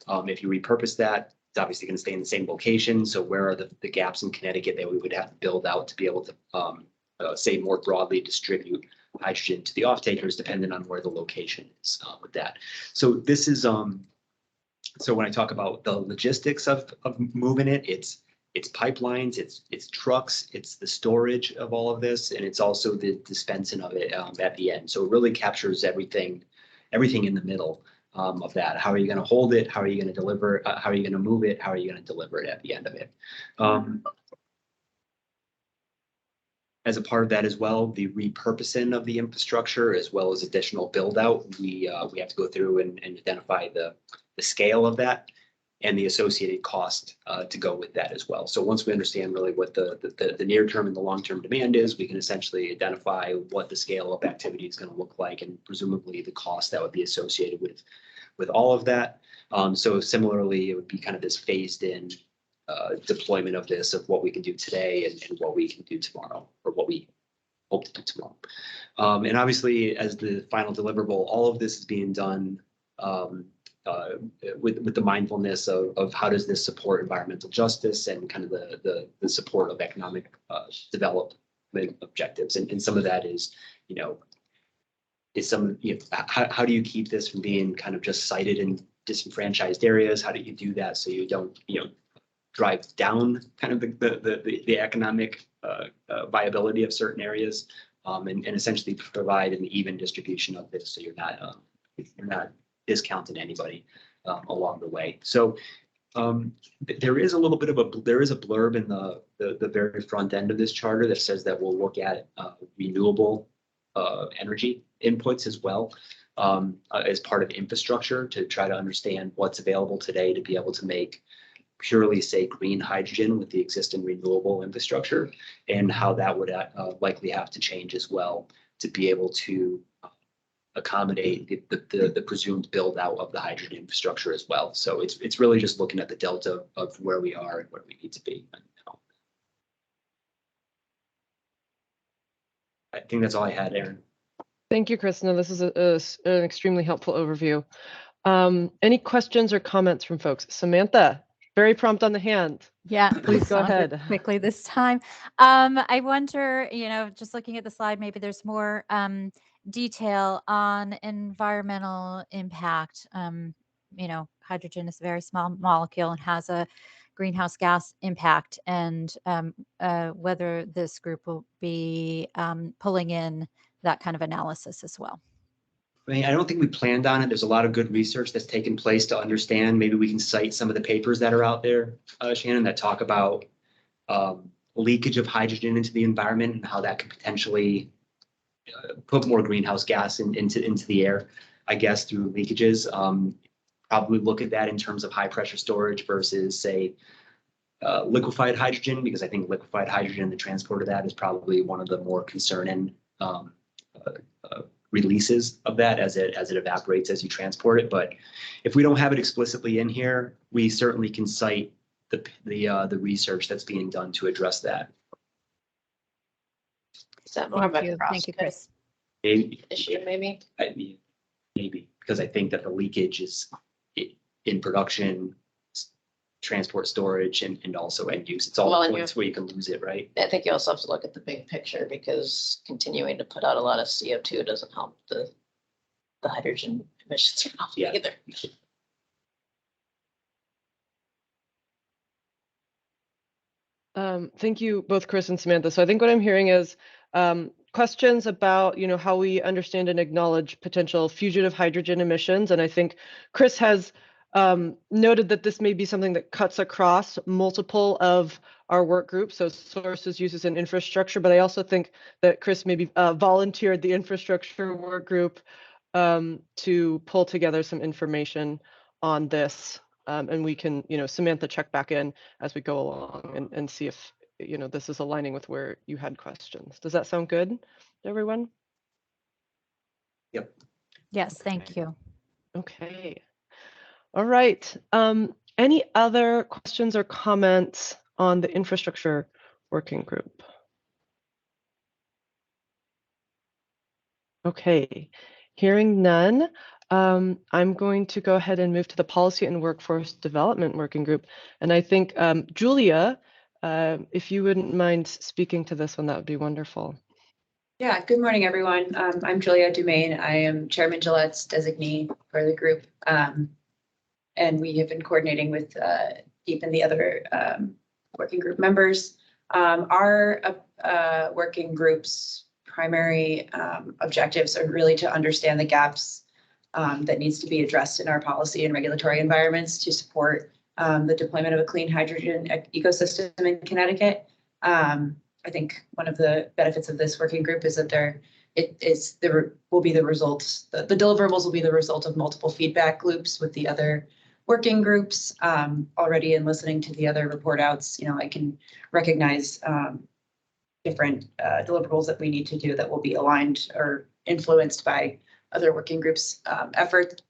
If you repurpose that, it's obviously going to stay in the same location. So where are the gaps in Connecticut that we would have to build out to be able to say more broadly distribute hydrogen to the off-takers, depending on where the location is with that. So this is so when I talk about the logistics of moving it, it's pipelines, it's trucks, it's the storage of all of this, and it's also the dispensing of it at the end. So it really captures everything in the middle of that. How are you going to hold it? How are you going to deliver? How are you going to move it? How are you going to deliver it at the end of it? As a part of that as well, the repurposing of the infrastructure as well as additional build out, we have to go through and identify the scale of that and the associated cost to go with that as well. So once we understand really what the near term and the long term demand is, we can essentially identify what the scale of activity is going to look like and presumably the cost that would be associated with all of that. So similarly, it would be kind of this phased in deployment of this, of what we can do today and what we can do tomorrow, or what we hope to do tomorrow. And obviously, as the final deliverable, all of this is being done with the mindfulness of how does this support environmental justice and kind of the support of economic development objectives. And some of that is, how do you keep this from being kind of just cited in disenfranchised areas? How do you do that so you don't, drive down kind of the economic viability of certain areas, and essentially provide an even distribution of this so you're not discounting anybody along the way. So there is a little bit of a blurb in the very front end of this charter that says that we'll look at renewable energy inputs as well as part of infrastructure to try to understand what's available today to be able to make purely, say, green hydrogen with the existing renewable infrastructure, and how that would likely have to change as well to be able to accommodate the presumed build out of the hydrogen infrastructure as well. So it's really just looking at the delta of where we are and where we need to be. I think that's all I had, Aaron. Thank you, Chris. No, this is an extremely helpful overview. Any questions or comments from folks? Samantha, very prompt on the hand. Yeah, Please go ahead. quickly this time. I wonder, just looking at the slide, maybe there's more detail on environmental impact. Hydrogen is a very small molecule and has a greenhouse gas impact, and whether this group will be pulling in that kind of analysis as well. I mean, I don't think we planned on it. There's a lot of good research that's taken place to understand. Maybe we can cite some of the papers that are out there, Shannon, that talk about leakage of hydrogen into the environment and how that could potentially put more greenhouse gas into the air, I guess, through leakages. Probably look at that in terms of high pressure storage versus, say, liquefied hydrogen, because I think liquefied hydrogen, the transport of that is probably one of the more concerning releases of that as it evaporates as you transport it. But if we don't have it explicitly in here, we certainly can cite the research that's being done to address that. Is that more of a Thank you, Chris. issue, maybe? Maybe, because I think that the leakage is in production, transport, storage, and also end use. It's all points where you can lose it, right? I think you also have to look at the big picture, because continuing to put out a lot of CO2 doesn't help the hydrogen emissions either. Thank you both, Chris and Samantha. So I think what I'm hearing is questions about, how we understand and acknowledge potential fugitive hydrogen emissions. And I think Chris has noted that this may be something that cuts across multiple of our work groups, so sources, uses, and infrastructure. But I also think that Chris maybe volunteered the infrastructure work group to pull together some information on this. And we can, Samantha, check back in as we go along and see if, this is aligning with where you had questions. Does that sound good to everyone? Yep. Yes, thank you. Okay. All right. Any other questions or comments on the infrastructure working group? Okay. Hearing none, I'm going to go ahead and move to the Policy and Workforce Development Working Group. And I think, Julia, if you wouldn't mind speaking to this one, that would be wonderful. Yeah, good morning, everyone. I'm Julia Dumaine. I am Chairman Gillette's designee for the group. And we have been coordinating with Deep and the other working group members. Our working group's primary objectives are really to understand the gaps that needs to be addressed in our policy and regulatory environments to support the deployment of a clean hydrogen ecosystem in Connecticut. I think one of the benefits of this working group is that will be the results, the deliverables will be the result of multiple feedback loops with the other working groups. Already in listening to the other report outs, I can recognize different deliverables that we need to do that will be aligned or influenced by other working groups' effort.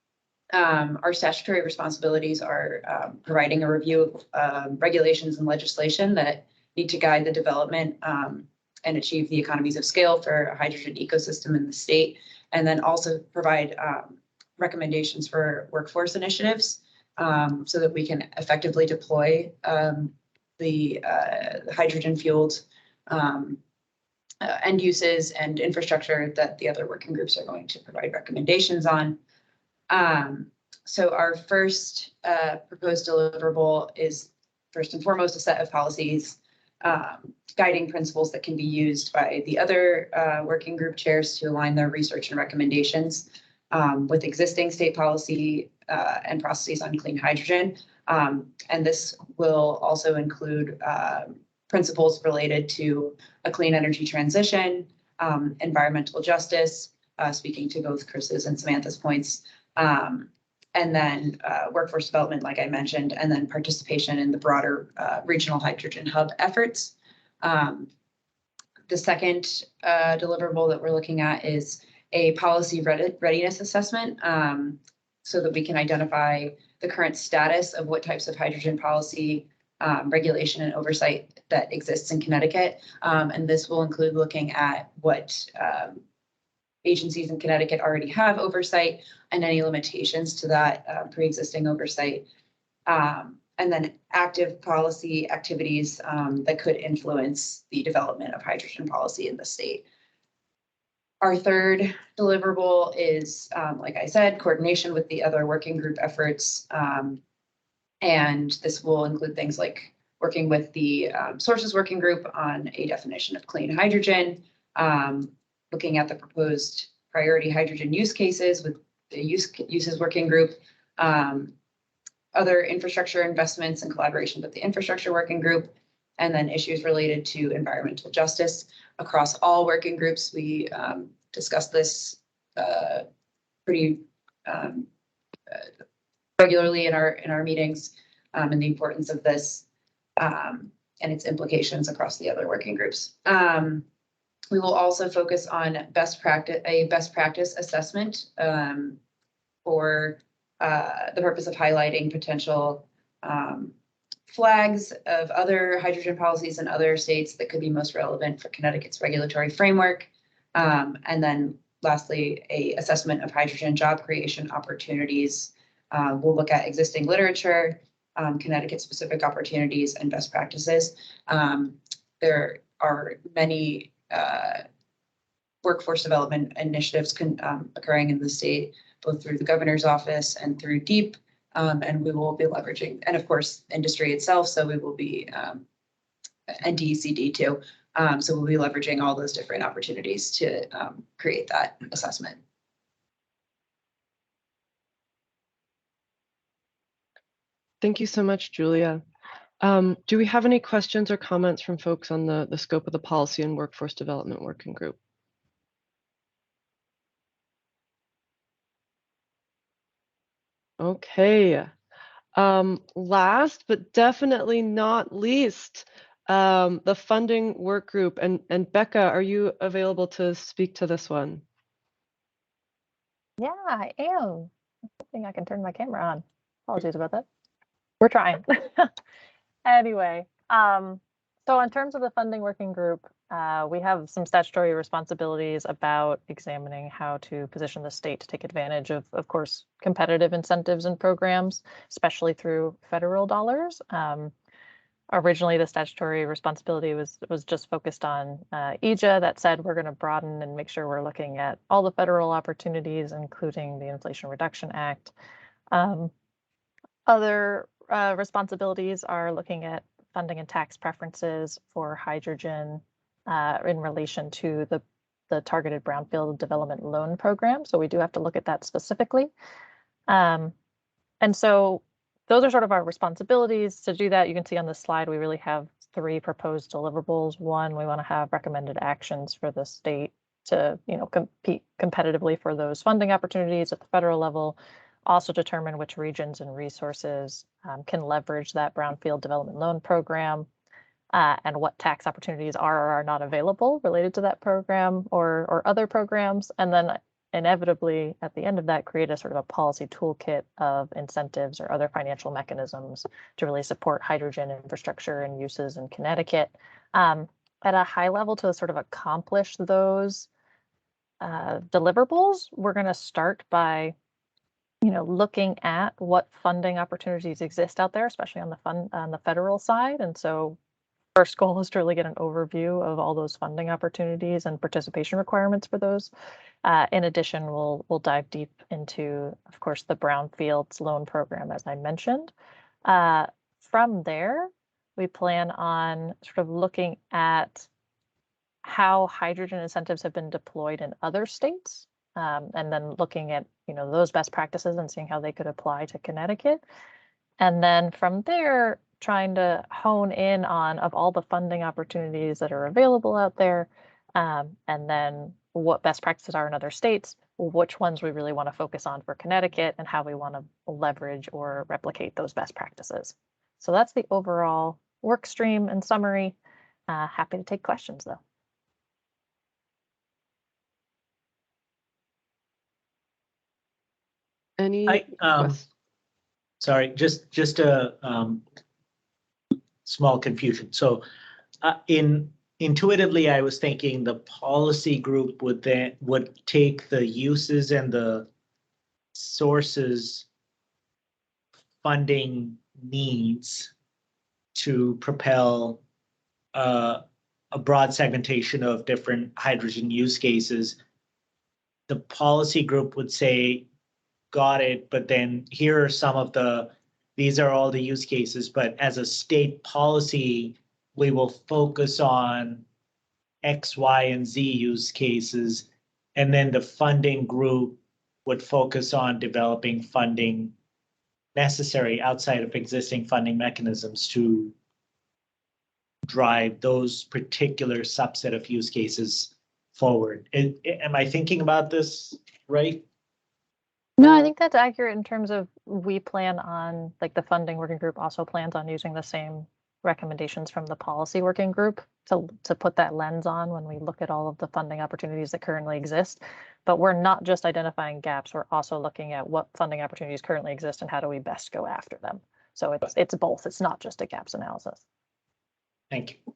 Our statutory responsibilities are providing a review of regulations and legislation that need to guide the development and achieve the economies of scale for a hydrogen ecosystem in the state, and then also provide recommendations for workforce initiatives so that we can effectively deploy the hydrogen fueled end uses and infrastructure that the other working groups are going to provide recommendations on. So our first proposed deliverable is first and foremost a set of policies, guiding principles that can be used by the other working group chairs to align their research and recommendations with existing state policy and processes on clean hydrogen. And this will also include principles related to a clean energy transition, environmental justice, speaking to both Chris's and Samantha's points, and then workforce development, like I mentioned, and then participation in the broader regional hydrogen hub efforts. The second deliverable that we're looking at is a policy readiness assessment so that we can identify the current status of what types of hydrogen policy regulation and oversight that exists in Connecticut. And this will include looking at what agencies in Connecticut already have oversight and any limitations to that pre-existing oversight. And then active policy activities that could influence the development of hydrogen policy in the state. Our third deliverable is, like I said, coordination with the other working group efforts. And this will include things like working with the sources working group on a definition of clean hydrogen, looking at the proposed priority hydrogen use cases with the uses working group, other infrastructure investments in collaboration with the infrastructure working group, and then issues related to environmental justice across all working groups. We discussed this pretty regularly in our meetings, and the importance of this and its implications across the other working groups. We will also focus on a best practice assessment for the purpose of highlighting potential flags of other hydrogen policies in other states that could be most relevant for Connecticut's regulatory framework. And then lastly, a assessment of hydrogen job creation opportunities. We'll look at existing literature, Connecticut specific opportunities and best practices. There are many workforce development initiatives occurring in the state, both through the governor's office and through DEEP. And we will be leveraging, and of course, industry itself. So we will be, and DECD too. So we'll be leveraging all those different opportunities to create that assessment. Thank you so much, Julia. Do we have any questions or comments from folks on the scope of the policy and workforce development working group? Okay. Last but definitely not least, the funding work group. And Becca, are you available to speak to this one? Yeah, I am. I think I can turn my camera on. Apologies about that. We're trying. Anyway, so in terms of the funding working group, we have some statutory responsibilities about examining how to position the state to take advantage of course, competitive incentives and programs, especially through federal dollars. Originally, the statutory responsibility was just focused on EJA. That said, we're going to broaden and make sure we're looking at all the federal opportunities, including the Inflation Reduction Act. Other responsibilities are looking at funding and tax preferences for hydrogen in relation to the targeted brownfield development loan program. So we do have to look at that specifically. And so those are sort of our responsibilities. To do that, you can see on the slide, we really have three proposed deliverables. One, we want to have recommended actions for the state to, compete competitively for those funding opportunities at the federal level. Also determine which regions and resources can leverage that brownfield development loan program, and what tax opportunities are or are not available related to that program or other programs. And then inevitably, at the end of that, create a sort of a policy toolkit of incentives or other financial mechanisms to really support hydrogen infrastructure and uses in Connecticut. At a high level, to sort of accomplish those deliverables, we're going to start by looking at what funding opportunities exist out there, especially on the federal side. And so first goal is to really get an overview of all those funding opportunities and participation requirements for those. In addition, we'll dive deep into, of course, the Brownfields loan program, as I mentioned. From there, we plan on sort of looking at how hydrogen incentives have been deployed in other states, and then looking at those best practices and seeing how they could apply to Connecticut. And then from there, trying to hone in on of all the funding opportunities that are available out there, and then what best practices are in other states, which ones we really want to focus on for Connecticut, and how we want to leverage or replicate those best practices. So that's the overall work stream and summary. Happy to take questions, though. Any Sorry, just a small confusion. So intuitively, I was thinking the policy group would take the uses and the sources funding needs to propel a broad segmentation of different hydrogen use cases. The policy group would say, got it, but then here are these are all the use cases, but as a state policy, we will focus on X, Y, and Z use cases. And then the funding group would focus on developing funding necessary outside of existing funding mechanisms to drive those particular subset of use cases forward. Am I thinking about this right? No, I think that's accurate in terms of we plan on, like, the funding working group also plans on using the same recommendations from the policy working group to put that lens on when we look at all of the funding opportunities that currently exist. But we're not just identifying gaps, we're also looking at what funding opportunities currently exist and how do we best go after them. So it's both, it's not just a gaps analysis. Thank you.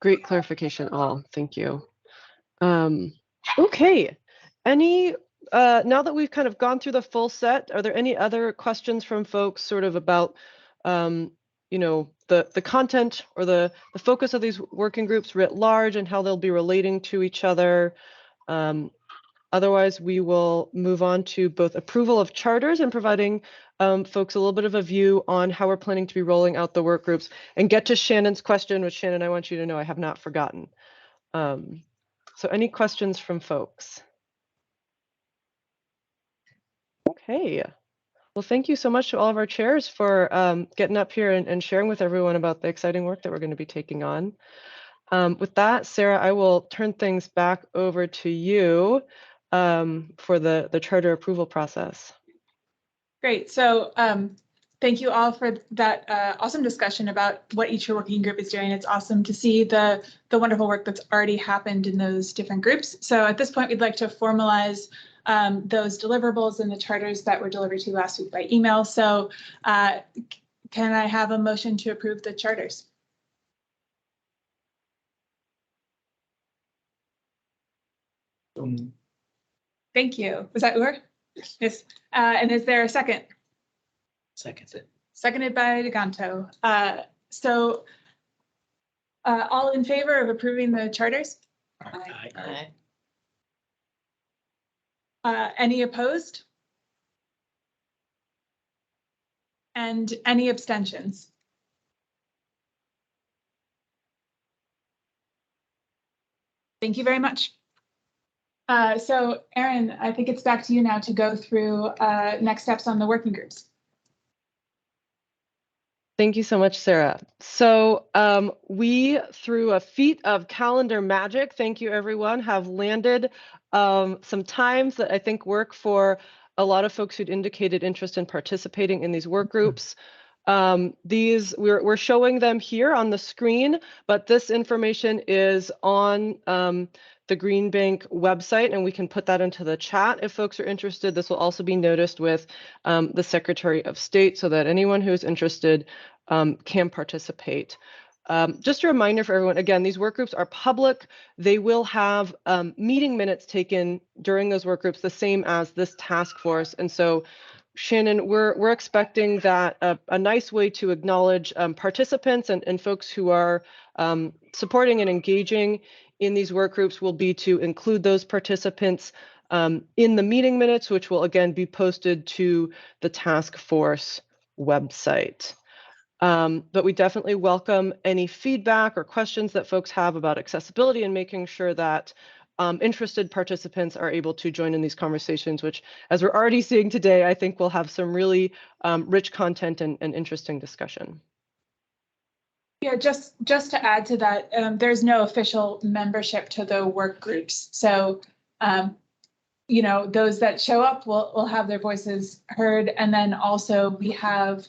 Great clarification, all. Thank you. Okay. Now that we've kind of gone through the full set, are there any other questions from folks sort of about, the content or the focus of these working groups writ large and how they'll be relating to each other? Otherwise, we will move on to both approval of charters and providing folks a little bit of a view on how we're planning to be rolling out the work groups, and get to Shannon's question, which, Shannon, I want you to know I have not forgotten. So any questions from folks? Okay. Well, thank you so much to all of our chairs for getting up here and sharing with everyone about the exciting work that we're going to be taking on. With that, Sarah, I will turn things back over to you for the charter approval process. Great. So thank you all for that awesome discussion about what each working group is doing. It's awesome to see the wonderful work that's already happened in those different groups. So at this point, we'd like to formalize those deliverables and the charters that were delivered to you last week by email. So can I have a motion to approve the charters? Thank you. Was that Ur? Yes. And is there a second? Seconded. Seconded by Deganto. So all in favor of approving the charters? Aye. Any opposed? And any abstentions? Thank you very much. So Erin, I think it's back to you now to go through next steps on the working groups. Thank you so much, Sarah. So we, through a feat of calendar magic, thank you everyone, have landed some times that I think work for a lot of folks who'd indicated interest in participating in these work groups. We're showing them here on the screen, but this information is on the Green Bank website, and we can put that into the chat if folks are interested. This will also be noticed with the Secretary of State so that anyone who's interested can participate. Just a reminder for everyone, again, these work groups are public. They will have meeting minutes taken during those work groups, the same as this task force. And so, Shannon, we're expecting that a nice way to acknowledge participants and folks who are supporting and engaging in these work groups will be to include those participants in the meeting minutes, which will again be posted to the task force website. But we definitely welcome any feedback or questions that folks have about accessibility and making sure that interested participants are able to join in these conversations, which, as we're already seeing today, I think will have some really rich content and interesting discussion. Yeah, just to add to that, there's no official membership to the work groups. So, you know, those that show up will have their voices heard. And then also we have,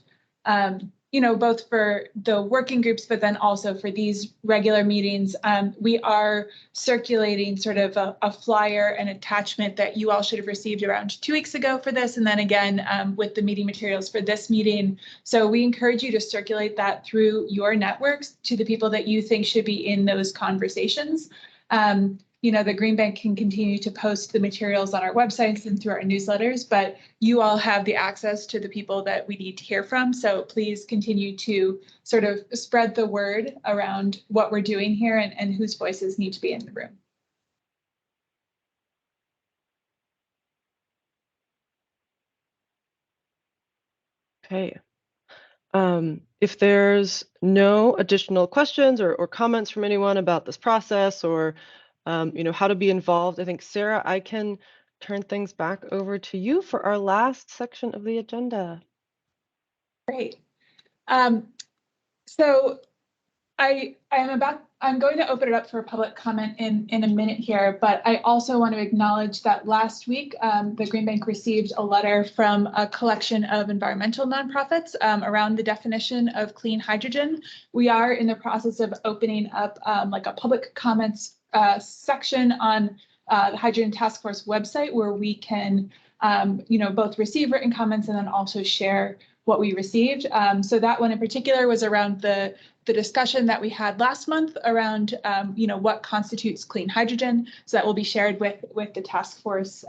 you know, both for the working groups, but then also for these regular meetings, we are circulating sort of a flyer and attachment that you all should have received around 2 weeks ago for this. And then again, with the meeting materials for this meeting. So we encourage you to circulate that through your networks to the people that you think should be in those conversations. You know, the Green Bank can continue to post the materials on our websites and through our newsletters, but you all have the access to the people that we need to hear from. So please continue to sort of spread the word around what we're doing here and whose voices need to be in the room. Okay. If there's no additional questions or comments from anyone about this process or you know, how to be involved, I think, Sarah, I can turn things back over to you for our last section of the agenda. Great. So I'm going to open it up for public comment in a minute here, but I also want to acknowledge that last week, the Green Bank received a letter from a collection of environmental nonprofits around the definition of clean hydrogen. We are in the process of opening up like a public comments section on the Hydrogen Task Force website where we can, you know, both receive written comments and then also share what we received. So that one in particular was around the discussion that we had last month around, you know, what constitutes clean hydrogen. So that will be shared with the task force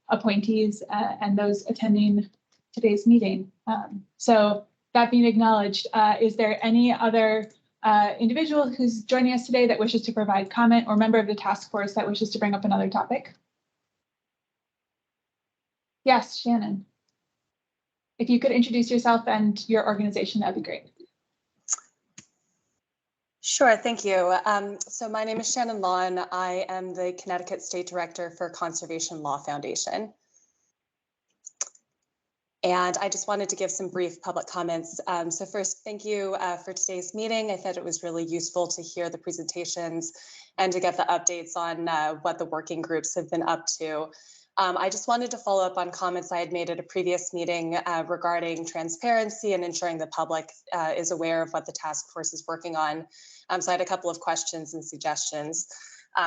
appointees and those attending today's meeting. So that being acknowledged, is there any other individual who's joining us today that wishes to provide comment or member of the task force that wishes to bring up another topic? Yes, Shannon. If you could introduce yourself and your organization, that'd be great. Sure, thank you. So my name is Shannon Lawn. I am the Connecticut State Director for Conservation Law Foundation. And I just wanted to give some brief public comments. So first, thank you for today's meeting. I thought it was really useful to hear the presentations and to get the updates on what the working groups have been up to. I just wanted to follow up on comments I had made at a previous meeting regarding transparency and ensuring the public is aware of what the task force is working on. So I had a couple of questions and suggestions.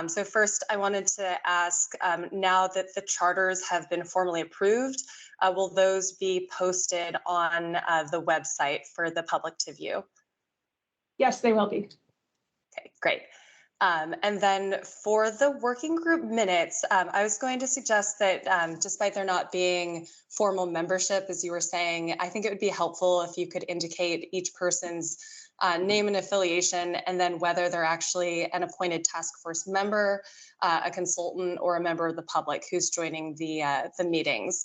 So first, I wanted to ask, now that the charters have been formally approved, will those be posted on the website for the public to view? Yes, they will be. Okay, great. And then for the working group minutes, I was going to suggest that despite there not being formal membership, as you were saying, I think it would be helpful if you could indicate each person's name and affiliation, and then whether they're actually an appointed task force member, a consultant, or a member of the public who's joining the meetings.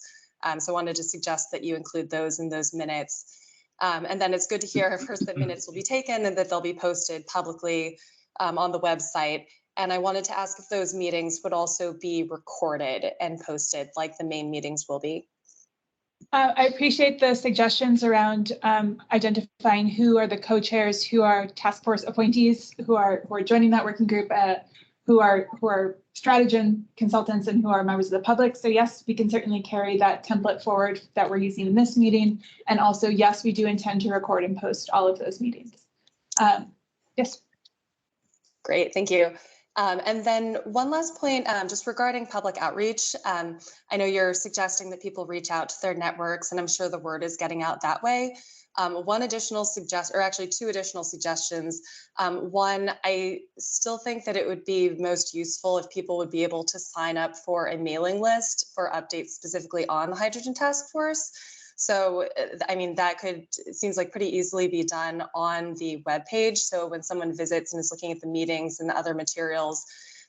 So I wanted to suggest that you include those in those minutes. And then it's good to hear first that minutes will be taken and that they'll be posted publicly on the website. And I wanted to ask if those meetings would also be recorded and posted like the main meetings will be. I appreciate the suggestions around identifying who are the co-chairs, who are task force appointees, who are joining that working group, who are strategy consultants, and who are members of the public. So yes, we can certainly carry that template forward that we're using in this meeting. And also, yes, we do intend to record and post all of those meetings. Yes. Great, thank you. And then one last point, just regarding public outreach. I know you're suggesting that people reach out to their networks, and I'm sure the word is getting out that way. One additional or actually two additional suggestions. One, I still think that it would be most useful if people would be able to sign up for a mailing list for updates specifically on the Hydrogen Task Force. So, I mean, that it seems like pretty easily be done on the webpage. So when someone visits and is looking at the meetings and the other materials,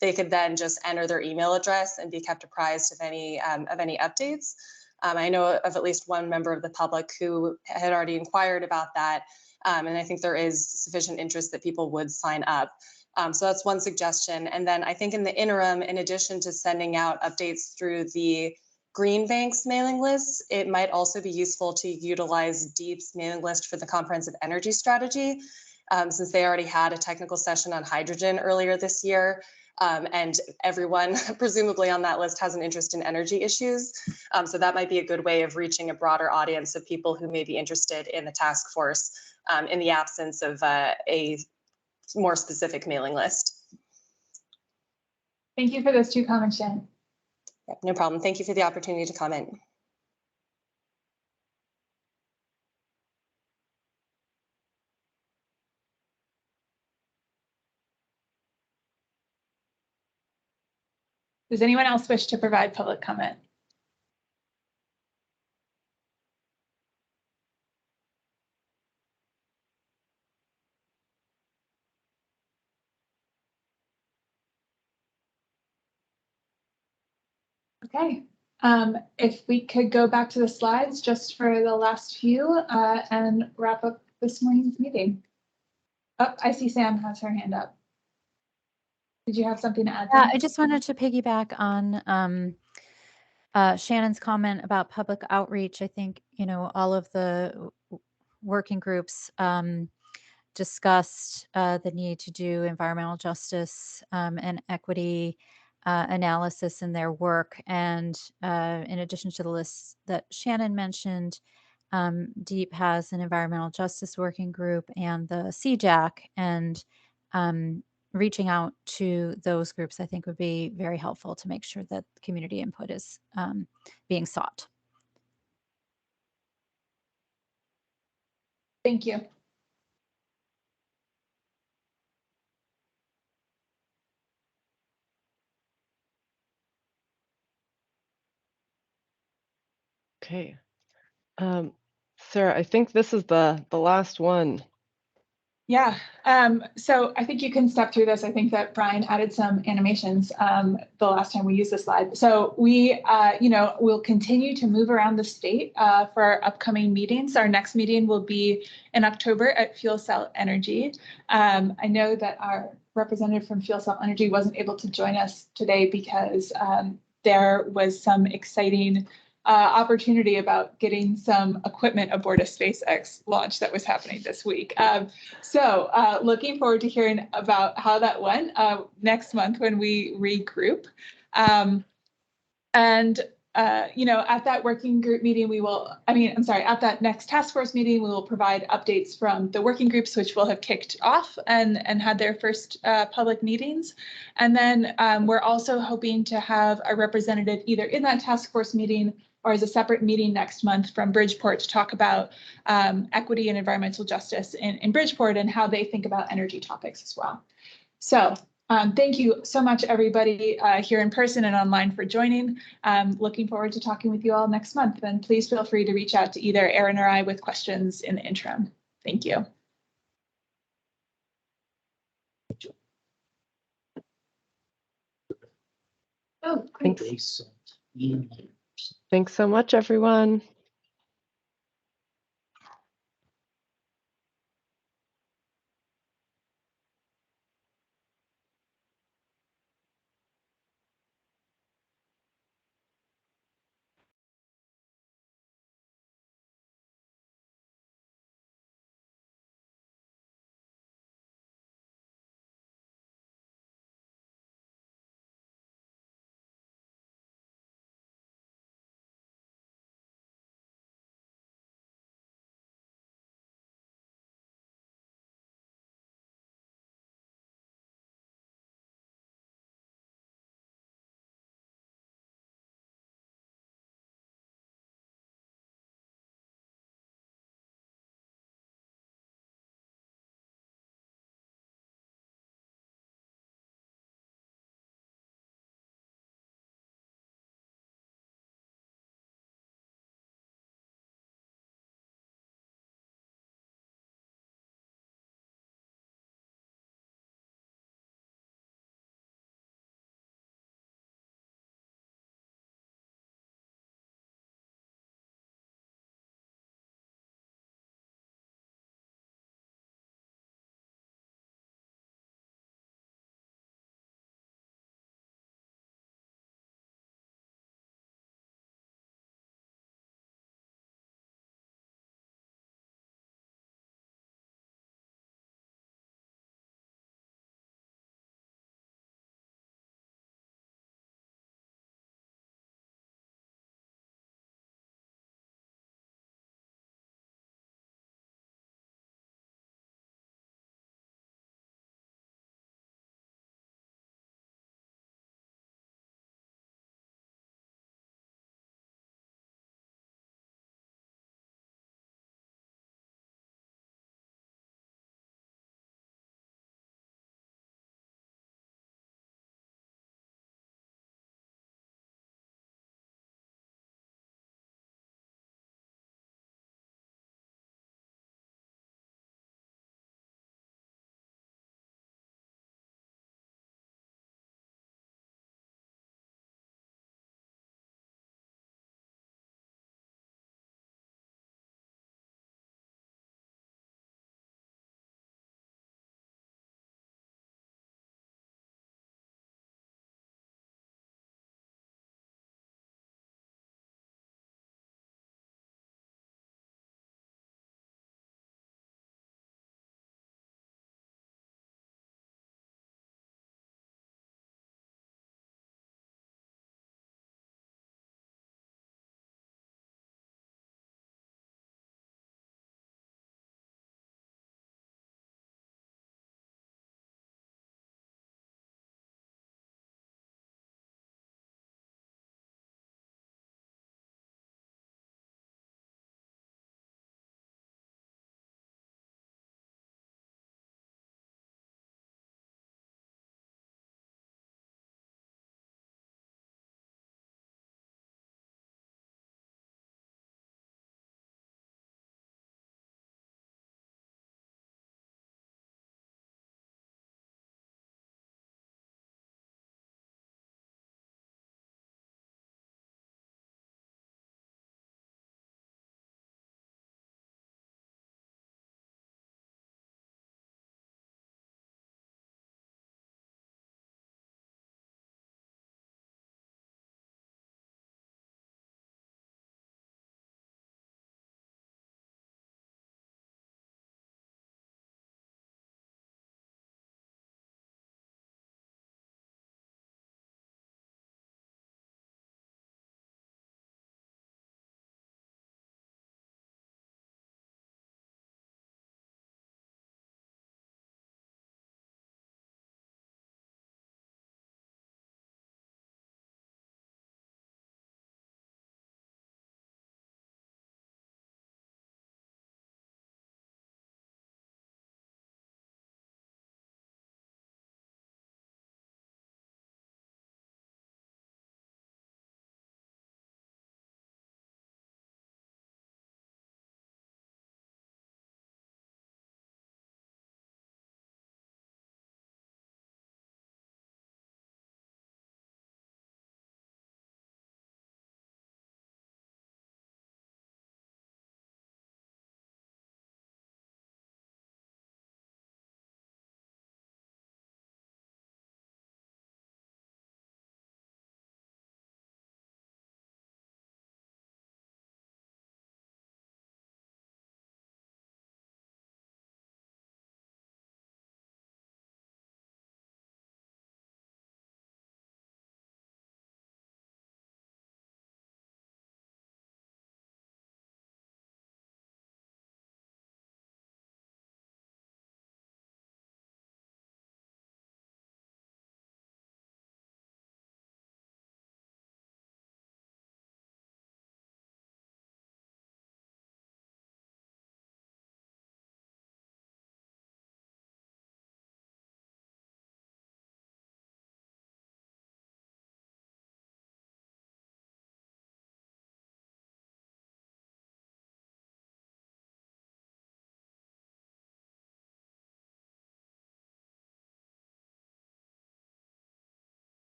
they could then just enter their email address and be kept apprised of any updates. I know of at least one member of the public who had already inquired about that. And I think there is sufficient interest that people would sign up. So that's one suggestion. And then I think in the interim, in addition to sending out updates through the Green Bank's mailing lists, it might also be useful to utilize DEEP's mailing list for the Comprehensive Energy Strategy, since they already had a technical session on hydrogen earlier this year. And everyone presumably on that list has an interest in energy issues. So that might be a good way of reaching a broader audience of people who may be interested in the task force in the absence of a more specific mailing list. Thank you for those two comments, Jen. Yep, no problem. Thank you for the opportunity to comment. Does anyone else wish to provide public comment? Okay, if we could go back to the slides just for the last few and wrap up this morning's meeting. Oh, I see Sam has her hand up. Did you have something to add? Yeah, I just wanted to piggyback on Shannon's comment about public outreach. I think, you know, all of the working groups discussed the need to do environmental justice and equity analysis in their work. And in addition to the lists that Shannon mentioned, DEEP has an environmental justice working group and the CJAC, and reaching out to those groups, I think, would be very helpful to make sure that community input is being sought. Thank you. Okay. Sarah, I think this is the last one. Yeah, so I think you can step through this. I think that Brian added some animations the last time we used this slide. So we, you know, will continue to move around the state for our upcoming meetings. Our next meeting will be in October at Fuel Cell Energy. I know that our representative from Fuel Cell Energy wasn't able to join us today because there was some exciting opportunity about getting some equipment aboard a SpaceX launch that was happening this week. So looking forward to hearing about how that went next month when we regroup. You know, at that working group meeting, we will, at that next task force meeting, we will provide updates from the working groups, which will have kicked off and had their first public meetings. And then we're also hoping to have a representative either in that task force meeting or as a separate meeting next month from Bridgeport to talk about equity and environmental justice in Bridgeport and how they think about energy topics as well. So thank you so much, everybody here in person and online for joining. Looking forward to talking with you all next month. And please feel free to reach out to either Erin or I with questions in the interim. Thank you. Oh, thanks. Thanks so much, everyone.